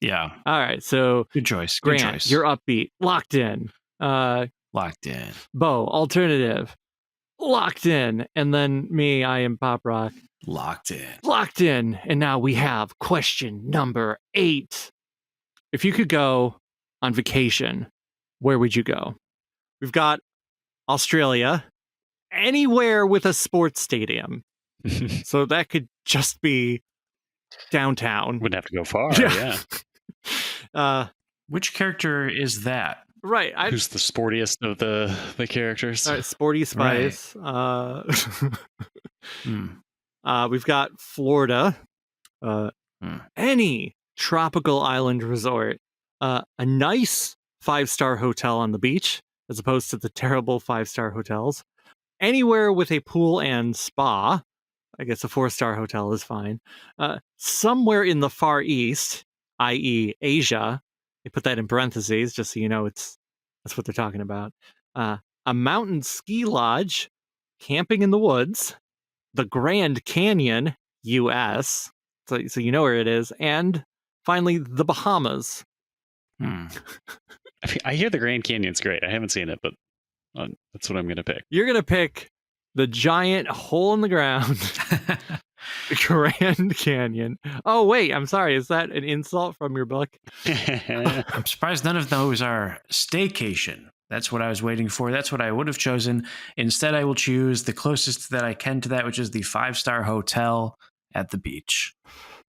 Yeah. All right, so good choice. Grant, Good choice. You're upbeat, locked in. Locked in. Bo, alternative, locked in, and then me, I am pop rock. Locked in. Locked in. And now we have question number 8. If you could go on vacation, where would you go? We've got Australia, anywhere with a sports stadium. So that could just be downtown. Wouldn't have to go far. Yeah. Which character is that? Right. Who's the sportiest of the characters? Sporty Spice. Right. We've got Florida. Any tropical island resort. A nice 5-star hotel on the beach, as opposed to the terrible 5-star hotels. Anywhere with a pool and spa. I guess a 4-star hotel is fine. Somewhere in the Far East, i.e. Asia. They put that in parentheses just so you know that's what they're talking about. A mountain ski lodge, camping in the woods, the Grand Canyon, U.S., so you know where it is, and finally the Bahamas. I hear the Grand Canyon's great. I haven't seen it, but that's what I'm going to pick. You're going to pick the giant hole in the ground, Grand Canyon. Oh, wait, I'm sorry. Is that an insult from your book? I'm surprised none of those are staycation. That's what I was waiting for. That's what I would have chosen. Instead, I will choose the closest that I can to that, which is the 5-star hotel at the beach.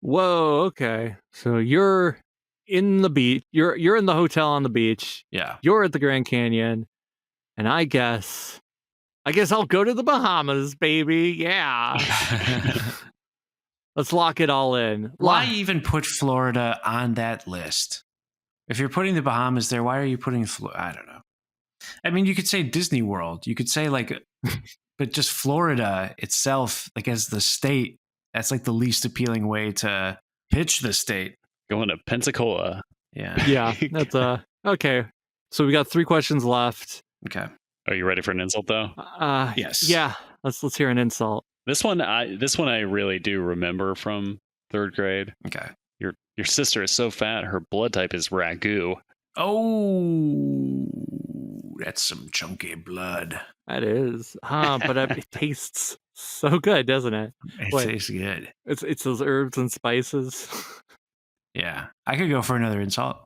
Whoa, okay. So you're in the beach. You're in the hotel on the beach. Yeah. You're at the Grand Canyon. And I guess I'll go to the Bahamas, baby. Yeah. Let's lock it all in. Why even put Florida on that list? If you're putting the Bahamas there, why are you putting Florida? I don't know. I mean, you could say Disney World. You could say but just Florida itself, like as the state, that's like the least appealing way to pitch the state. Going to Pensacola. Yeah. Yeah. That's okay. So we got 3 questions left. Okay. Are you ready for an insult though? Yes. Yeah. Let's hear an insult. This one I really do remember from 3rd grade. Okay. Your sister is so fat, her blood type is ragu. Oh, that's some chunky blood. That is. But it tastes so good, doesn't it? It tastes good. It's those herbs and spices. Yeah. I could go for another insult.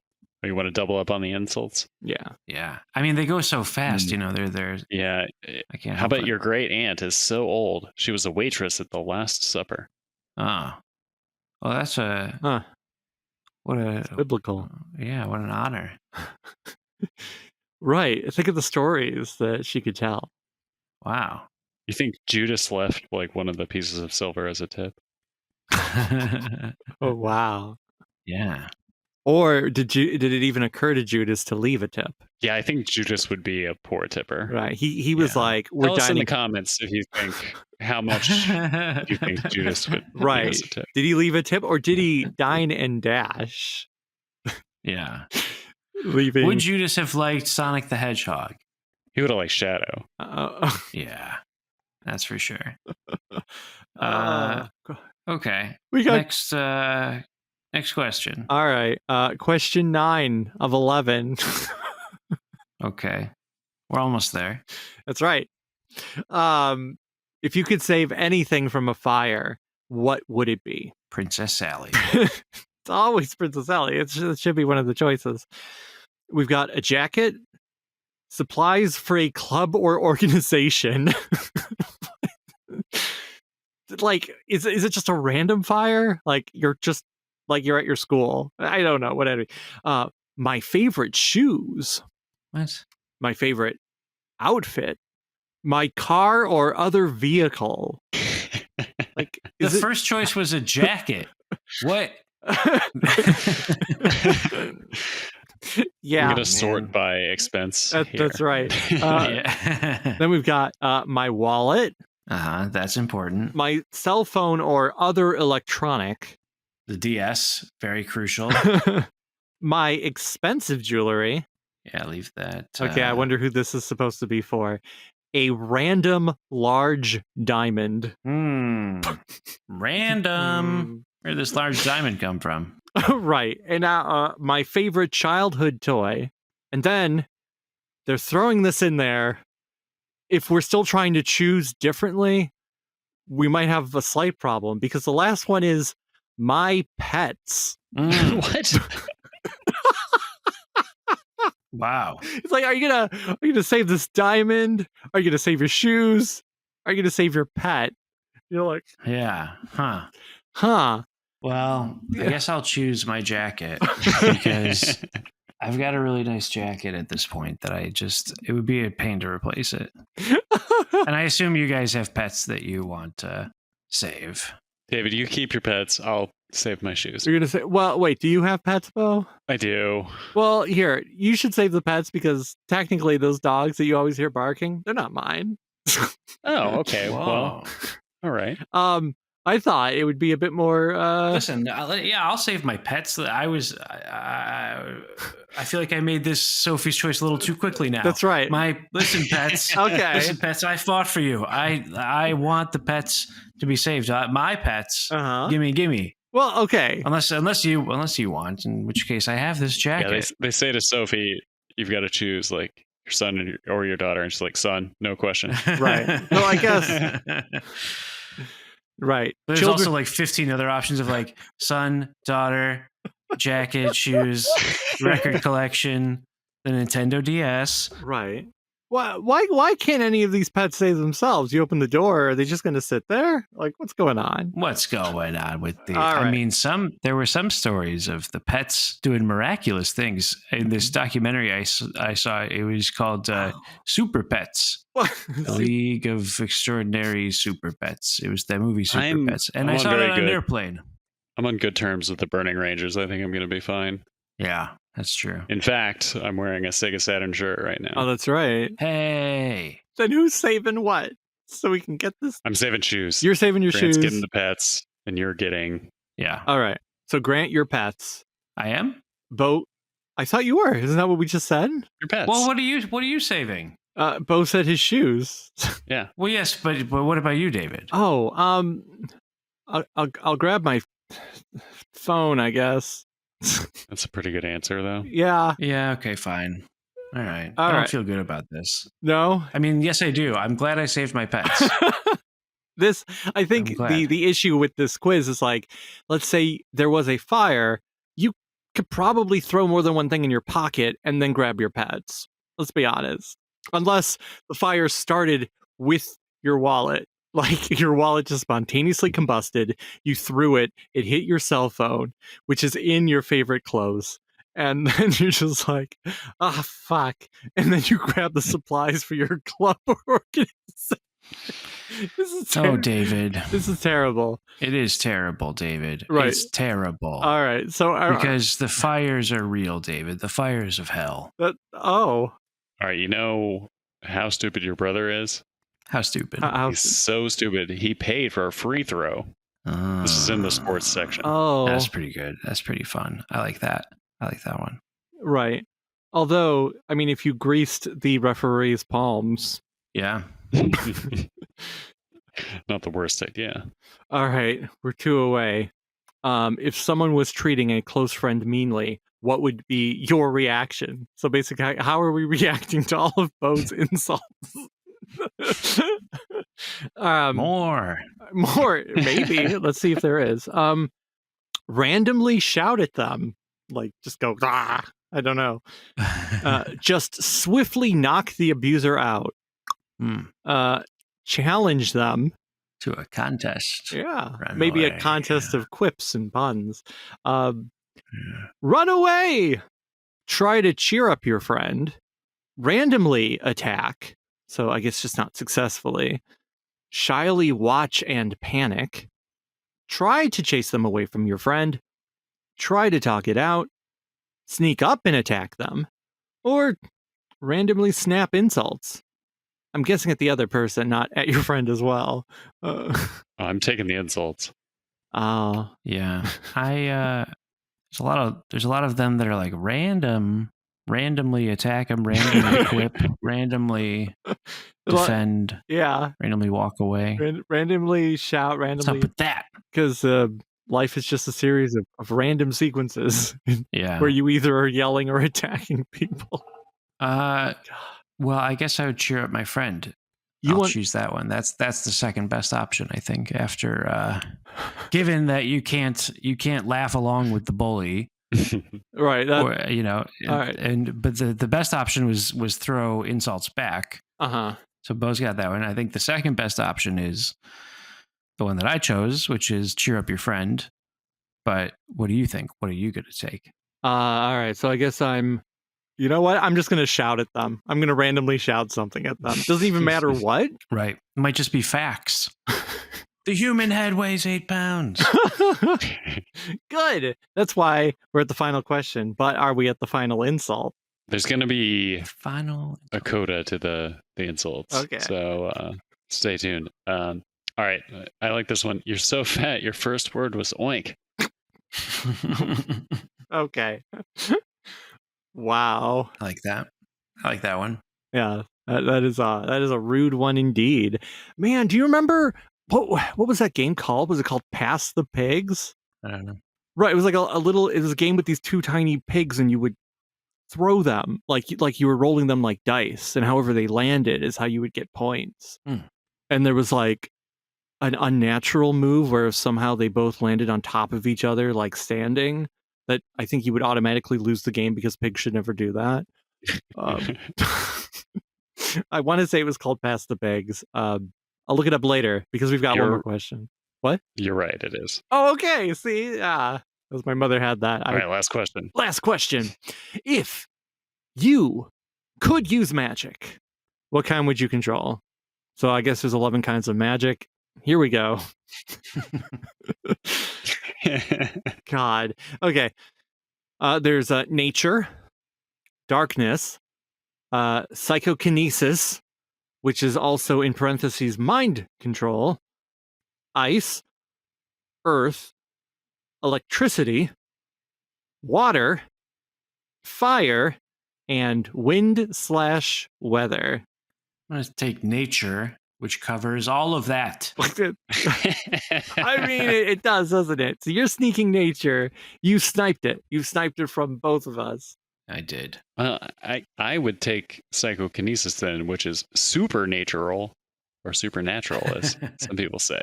Oh, you want to double up on the insults? Yeah. Yeah. I mean, they go so fast, they're Yeah. I can't How help about it. your great aunt is so old? She was a waitress at the Last Supper. Oh. Well, that's It's biblical. Yeah, what an honor. Right. Think of the stories that she could tell. Wow. You think Judas left like one of the pieces of silver as a tip? Oh, wow. Yeah. Or did it even occur to Judas to leave a tip? Yeah, I think Judas would be a poor tipper. Right. He was like, we're Tell us in dining. the comments if you think how much you think Judas would Right. give us a tip. Did he leave a tip or did he dine and dash? Yeah. Leaving. Would Judas have liked Sonic the Hedgehog? He would have liked Shadow. Yeah. That's for sure. Okay. We got next question. All right. Question 9 of 11. Okay. We're almost there. That's right. If you could save anything from a fire, what would it be? Princess Sally. It's always Princess Sally. It should be one of the choices. We've got a jacket, supplies for a club or organization. Like, is it just a random fire? Like you're at your school. I don't know. Whatever. My favorite shoes. What? My favorite outfit. My car or other vehicle. Like the first choice was a jacket. What? Yeah, I'm gonna sort by expense. That's right. Yeah. Then we've got my wallet. That's important. My cell phone or other electronic. The DS, very crucial. My expensive jewelry. Yeah, leave that. Okay, I wonder who this is supposed to be for. A random large diamond. Random. Where did this large diamond come from? Right. And now my favorite childhood toy. And then they're throwing this in there. If we're still trying to choose differently, we might have a slight problem because the last one is my pets. What? Wow. It's like, are you gonna save this diamond? Are you gonna save your shoes? Are you gonna save your pet? You're like, Yeah. huh. Well, I guess I'll choose my jacket because I've got a really nice jacket at this point that it would be a pain to replace it. And I assume you guys have pets that you want to save. David, you keep your pets. I'll save my shoes. You're gonna say, well, wait, do you have pets, Bo? I do. Well, here, you should save the pets because technically those dogs that you always hear barking, they're not mine. Oh, okay. Whoa. Well, all right. I thought it would be a bit more. Listen, I'll save my pets. I feel like I made this Sophie's Choice a little too quickly now. That's right. Listen, pets. Okay. Listen, pets. I fought for you. I want the pets to be saved. My pets. Gimme. Well, okay. Unless you want, in which case I have this jacket. Yeah, they say to Sophie, you've got to choose like your son or your daughter, and she's like, son, no question. Right. Well, I guess. Right. There's also like 15 other options of like son, daughter, jacket, shoes, record collection, the Nintendo DS. Right. Why can't any of these pets save themselves? You open the door, are they just going to sit there? Like, what's going on? What's going on with the? All right. I mean, there were some stories of the pets doing miraculous things in this documentary I saw. It was called Super Pets. The League of Extraordinary Super Pets. It was that movie Super Pets, and I saw it on an airplane. I'm on good terms with the Burning Rangers. I think I'm going to be fine. Yeah, that's true. In fact, I'm wearing a Sega Saturn shirt right now. Oh, that's right. Hey. Then who's saving what? So we can get this. I'm saving shoes. You're saving your Grant's shoes. getting the pets, and you're getting. Yeah. All right. So Grant, your pets. I am. Bo, I thought you were. Isn't that what we just said? Your pets. Well, what are you saving? Bo said his shoes. Yeah. Well, yes, but what about you, David? Oh, I'll grab my phone, I guess. That's a pretty good answer, though. Yeah. Yeah. Okay. Fine. All right. All I don't right. feel good about this. No. I mean, yes, I do. I'm glad I saved my pets. I think the issue with this quiz is like, let's say there was a fire, you could probably throw more than one thing in your pocket and then grab your pets. Let's be honest. Unless the fire started with your wallet. Like your wallet just spontaneously combusted, you threw it, it hit your cell phone, which is in your favorite clothes. And then you're just like, fuck. And then you grab the supplies for your club or organization. This is David. This is terrible. It is terrible, David. Right. It's terrible. All right. So because the fires are real, David. The fires of hell. All right. You know how stupid your brother is? How stupid? He's so stupid. He paid for a free throw. This is in the sports section. Oh. That's pretty good. That's pretty fun. I like that. I like that one. Right. Although, I mean, if you greased the referee's palms. Yeah. Not the worst idea. All right. We're 2 away. If someone was treating a close friend meanly, what would be your reaction? So basically, how are we reacting to all of Bo's insults? More, maybe. Let's see if there is. Randomly shout at them, like just go. I don't know. Just swiftly knock the abuser out. Challenge them to a contest. Yeah, Run maybe away. A contest of quips and puns. Run away. Try to cheer up your friend. Randomly attack. So I guess just not successfully. Shyly watch and panic. Try to chase them away from your friend. Try to talk it out. Sneak up and attack them. Or randomly snap insults. I'm guessing at the other person, not at your friend as well. I'm taking the insults. Yeah. There's a lot of them that are like randomly attack them, randomly equip, randomly defend, randomly walk away. Randomly shout, randomly. What's up with that? Because life is just a series of random sequences where you either are yelling or attacking people. Well, I guess I would cheer up my friend. I'll choose that one. That's the second best option, I think. After given that you can't laugh along with the bully, right? But the best option was throw insults back. So Bo's got that one. I think the second best option is the one that I chose, which is cheer up your friend. But what do you think? What are you going to take? All right. So I guess you know what? I'm just going to shout at them. I'm going to randomly shout something at them. Doesn't even matter what. Right. It might just be facts. The human head weighs 8 pounds. Good. That's why we're at the final question. But are we at the final insult? There's going to be a coda to the insults. Okay. So stay tuned. All right. I like this one. You're so fat. Your first word was oink. Okay. Wow. I like that. I like that one. Yeah, that is a rude one indeed. Man, do you remember what was that game called? Was it called Pass the Pigs? I don't know. Right, it was like it was a game with these two tiny pigs, and you would throw them like you were rolling them like dice, and however they landed is how you would get points. And there was like an unnatural move where somehow they both landed on top of each other, like standing. That I think you would automatically lose the game because pigs should never do that. I want to say it was called Pass the Pigs. I'll look it up later because we've got one more question. What? You're right, it is. Oh, okay. See, because my mother had that. All right, last question. Last question. If you could use magic, what kind would you control? So I guess there's 11 kinds of magic. Here we go. God. Okay. There's nature, darkness, psychokinesis, which is also in parentheses mind control, ice, earth, electricity, water, fire, and wind/weather. I'm going to take nature, which covers all of that. I mean, it does, doesn't it? So you're sneaking nature. You sniped it. You sniped it from both of us. I did. I would take psychokinesis then, which is supernatural or supernatural, as some people say.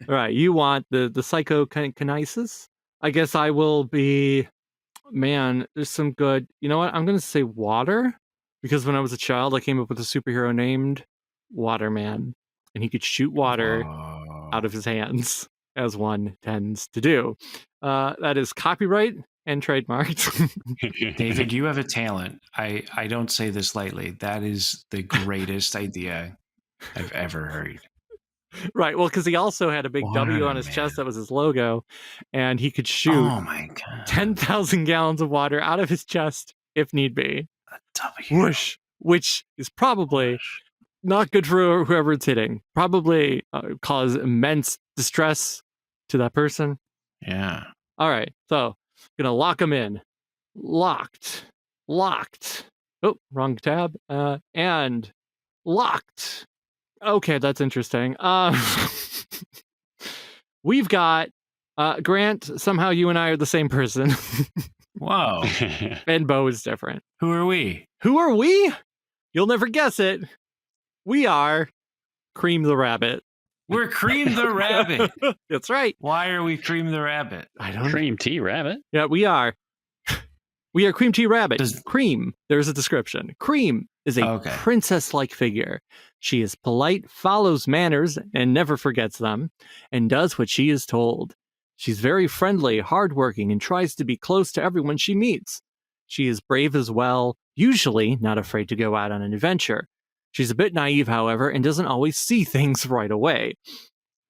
Right. You want the psychokinesis? I guess I will be. Man, there's some good. You know what? I'm going to say water because when I was a child, I came up with a superhero named Waterman, and he could shoot water out of his hands, as one tends to do. That is copyright and trademarked. David, you have a talent. I don't say this lightly. That is the greatest idea I've ever heard. Right. Well, because he also had a big W on his chest that was his logo, and he could shoot 10,000 gallons of water out of his chest if need be. A W. Whoosh, which is probably not good for whoever it's hitting. Probably cause immense distress to that person. Yeah. All right. So, gonna lock him in. Locked. Oh, wrong tab. And locked. Okay, that's interesting. We've got Grant. Somehow you and I are the same person. Whoa. And Bo is different. Who are we? Who are we? You'll never guess it. We are Cream the Rabbit. We're Cream the Rabbit. That's right. Why are we Cream the Rabbit? I don't know. Cream Tea Rabbit? Yeah, we are. We are Cream Tea Rabbit. Cream, there's a description. Cream is a princess-like figure. She is polite, follows manners, and never forgets them, and does what she is told. She's very friendly, hardworking, and tries to be close to everyone she meets. She is brave as well, usually not afraid to go out on an adventure. She's a bit naive, however, and doesn't always see things right away.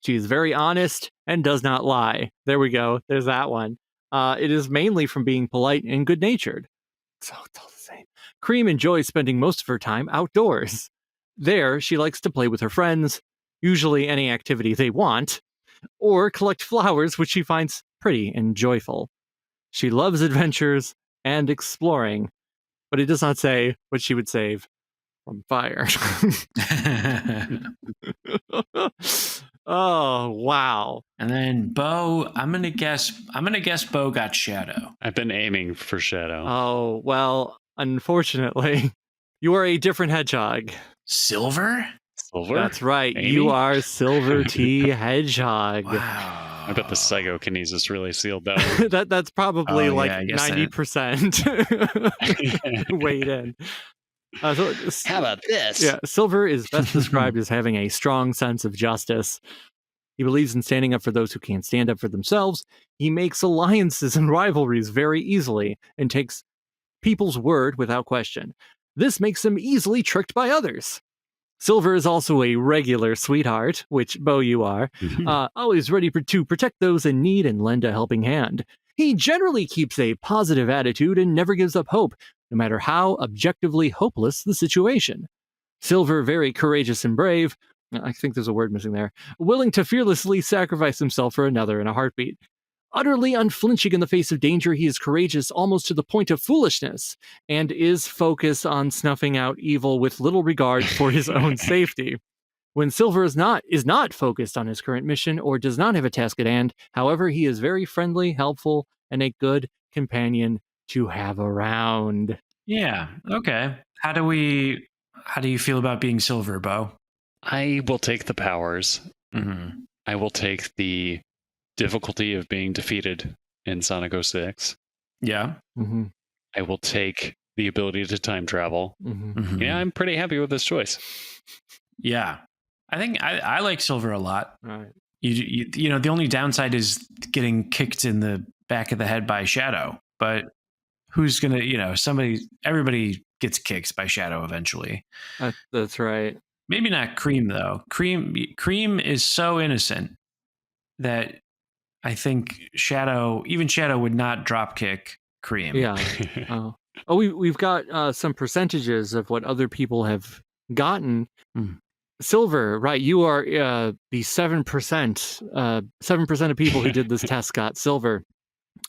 She is very honest and does not lie. There we go. There's that one. It is mainly from being polite and good-natured. So it's all the same. Cream enjoys spending most of her time outdoors. There, she likes to play with her friends, usually any activity they want, or collect flowers, which she finds pretty and joyful. She loves adventures and exploring, but it does not say what she would save from fire. Oh, wow. And then Bo, I'm gonna guess Bo got Shadow. I've been aiming for Shadow. Oh, well, unfortunately, you are a different hedgehog. Silver? Silver? That's right. Amy? You are Silver T Hedgehog. Wow. I bet the psychokinesis really sealed that one. That's probably Oh, like yeah, I guess 90% weighed in. So, How about this? yeah, Silver is best described as having a strong sense of justice. He believes in standing up for those who can't stand up for themselves. He makes alliances and rivalries very easily and takes people's word without question. This makes him easily tricked by others. Silver is also a regular sweetheart, which, Bo, you are, always ready to protect those in need and lend a helping hand. He generally keeps a positive attitude and never gives up hope, no matter how objectively hopeless the situation. Silver, very courageous and brave. I think there's a word missing there. Willing to fearlessly sacrifice himself for another in a heartbeat. Utterly unflinching in the face of danger, he is courageous almost to the point of foolishness, and is focused on snuffing out evil with little regard for his own safety. When Silver is not focused on his current mission or does not have a task at hand, however, he is very friendly, helpful, and a good companion to have around. Yeah. Okay. How do you feel about being Silver, Bo? I will take the powers. Mm-hmm. I will take the difficulty of being defeated in Sonic 06. Yeah. Mm-hmm. I will take the ability to time travel. Mm-hmm. Mm-hmm. Yeah, I'm pretty happy with this choice. Yeah. I think I like Silver a lot. All right. You know, the only downside is getting kicked in the back of the head by Shadow. But who's gonna, everybody gets kicked by Shadow eventually. That's right. Maybe not Cream though. Cream is so innocent that I think Shadow would not drop kick Cream. Yeah. We've got some percentages of what other people have gotten. Silver, right? You are the 7%. 7% of people who did this test got Silver.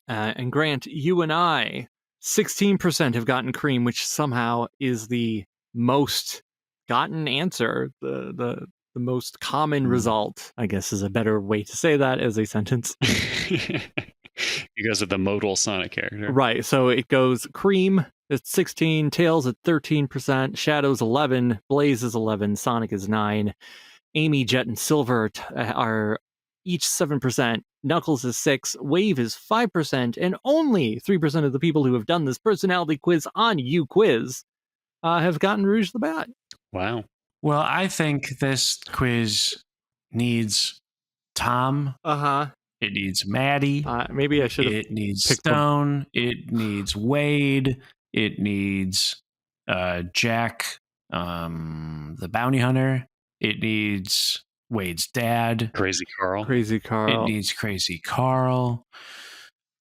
And Grant, you and I, 16% have gotten Cream, which somehow is the most gotten answer. The most common result, I guess, is a better way to say that as a sentence. You guys are the modal Sonic character. Right. So it goes Cream at 16, Tails at 13%, Shadow's 11, Blaze is 11, Sonic is 9, Amy, Jet, and Silver are each 7%, Knuckles is 6, Wave is 5%, and only 3% of the people who have done this personality quiz on UQuiz have gotten Rouge the Bat. Wow. Well, I think this quiz needs Tom. It needs Maddie. Maybe I should have. It needs Stone. It needs Wade. It needs Jack, the bounty hunter. It needs Wade's dad. Crazy Carl. It needs Crazy Carl.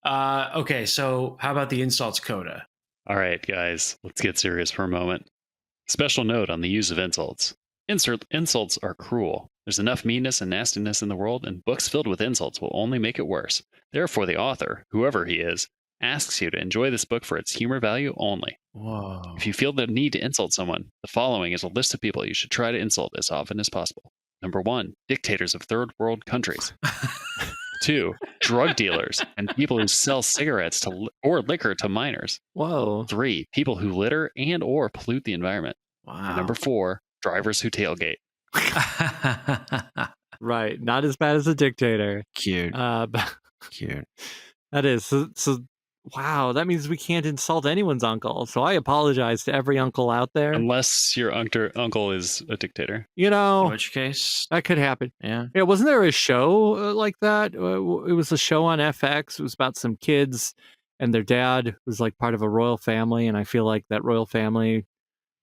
Okay, so how about the insults coda? All right, guys, let's get serious for a moment. Special note on the use of insults. Insults are cruel. There's enough meanness and nastiness in the world, and books filled with insults will only make it worse. Therefore, the author, whoever he is, asks you to enjoy this book for its humor value only. Whoa. If you feel the need to insult someone, the following is a list of people you should try to insult as often as possible. Number 1, dictators of third world countries. 2, drug dealers and people who sell cigarettes or liquor to minors. Whoa. 3, people who litter and or pollute the environment. Wow. And number 4, drivers who tailgate. Right. Not as bad as a dictator. Cute. But Cute. that is. So, wow, that means we can't insult anyone's uncle. So I apologize to every uncle out there. Unless your uncle is a dictator. In which case, that could happen. Yeah. Yeah, wasn't there a show like that? It was a show on FX. It was about some kids and their dad was like part of a royal family. And I feel like that royal family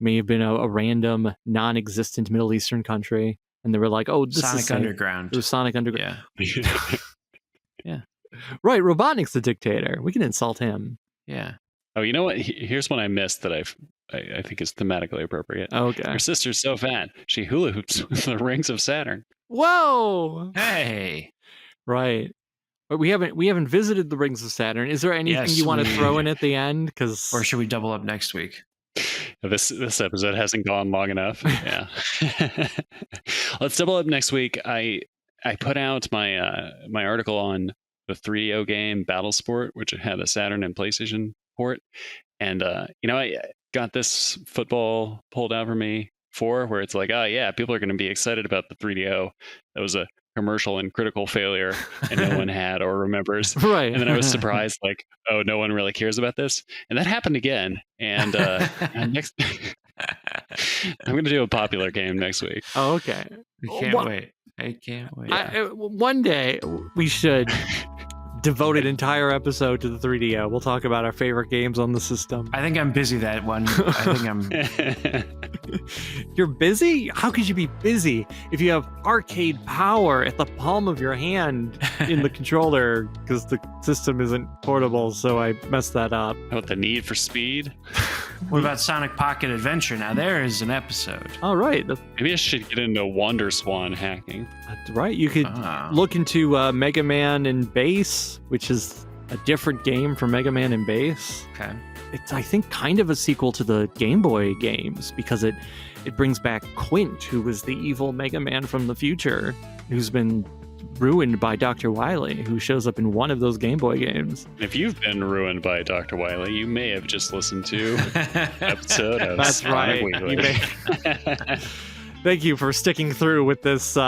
may have been a random, non-existent Middle Eastern country, and they were like, "Oh, this Sonic is Underground." It was Sonic Underground. Yeah. Yeah. Right, Robotnik's the dictator. We can insult him. Yeah. Oh, you know what? Here's one I missed that I think is thematically appropriate. Okay. Her sister's so fat, she hula hoops with the rings of Saturn. Whoa! Hey. Right. But we haven't visited the rings of Saturn. Is there anything you want to throw in at the end? Or should we double up next week? This episode hasn't gone long enough. Yeah. Let's double up next week. I put out my my article on the 3DO game Battlesport, which had a Saturn and PlayStation port. And I got this football pulled out for me where it's like, oh yeah, people are going to be excited about the 3DO. That was a commercial and critical failure, and no one had or remembers. Right. And then I was surprised, like, oh, no one really cares about this. And that happened again. And next, I'm going to do a popular game next week. Oh, okay. I can't wait. One day we should devote an entire episode to the 3DO. We'll talk about our favorite games on the system. I think I'm busy that one. I think I'm... You're busy? How could you be busy if you have arcade power at the palm of your hand in the controller, because the system isn't portable, so I messed that up. How about the need for speed? What about Sonic Pocket Adventure? Now there is an episode. All right. Maybe I should get into Wonder Swan hacking. That's right. You could look into Mega Man and Bass, which is a different game from Mega Man and Bass. Okay. It's, I think, kind of a sequel to the Game Boy games, because it brings back Quint, who was the evil Mega Man from the future, who's been ruined by Dr. Wily, who shows up in one of those Game Boy games. If you've been ruined by Dr. Wily, you may have just listened to an episode of That's right. Weekly. Thank you for sticking through with this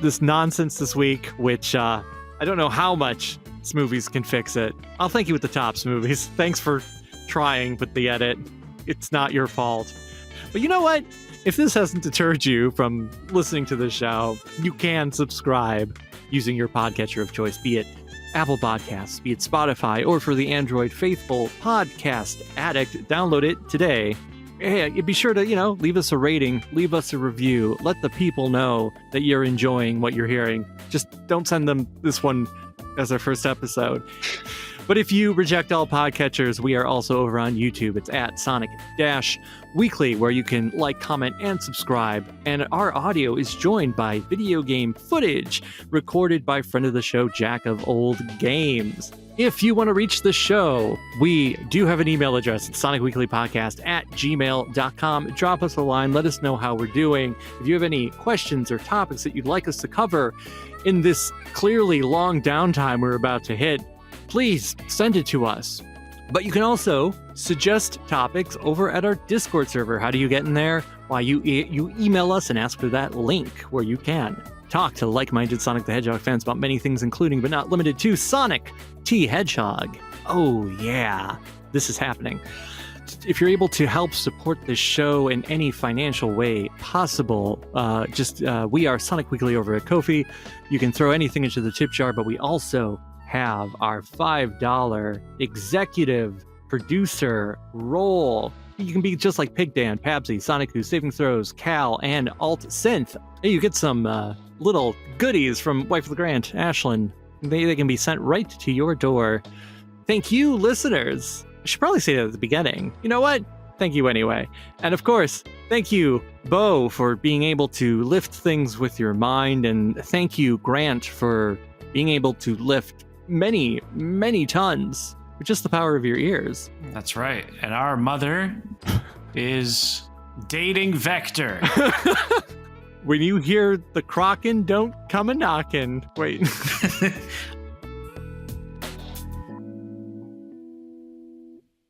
this nonsense this week, which I don't know how much Smoovies can fix it. I'll thank you at the top, Smoovies. Thanks for trying with the edit. It's not your fault. But you know what? If this hasn't deterred you from listening to the show, you can subscribe using your podcatcher of choice, be it Apple Podcasts, be it Spotify, or for the Android faithful Podcast Addict, download it today. Hey, be sure to, leave us a rating, leave us a review, let the people know that you're enjoying what you're hearing. Just don't send them this one as our first episode. But if you reject all podcatchers, we are also over on YouTube. It's at Sonic-Weekly, where you can like, comment, and subscribe. And our audio is joined by video game footage recorded by friend of the show, Jack of Old Games. If you want to reach the show, we do have an email address. It's sonicweeklypodcast@gmail.com. Drop us a line. Let us know how we're doing. If you have any questions or topics that you'd like us to cover in this clearly long downtime we're about to hit, please send it to us. But you can also suggest topics over at our Discord server. How do you get in there? Why, you email us and ask for that link where you can talk to like-minded Sonic the Hedgehog fans about many things, including but not limited to Sonic T. Hedgehog. Oh yeah, this is happening. If you're able to help support this show in any financial way possible, we are Sonic Weekly over at Ko-fi. You can throw anything into the tip jar, but we also have our $5 executive producer role. You can be just like PigDan, Pabsy, Sonikku, SavingThrows, Cal, and AltSynth. Hey, you get some little goodies from Wife LeGrant, Ashlyn. They can be sent right to your door. Thank you, listeners. I should probably say that at the beginning. You know what? Thank you anyway. And of course, thank you, Bo, for being able to lift things with your mind. And thank you, Grant, for being able to lift many, many tons with just the power of your ears. That's right. And our mother is dating Vector. When you hear the crockin', don't come a knockin'. Wait.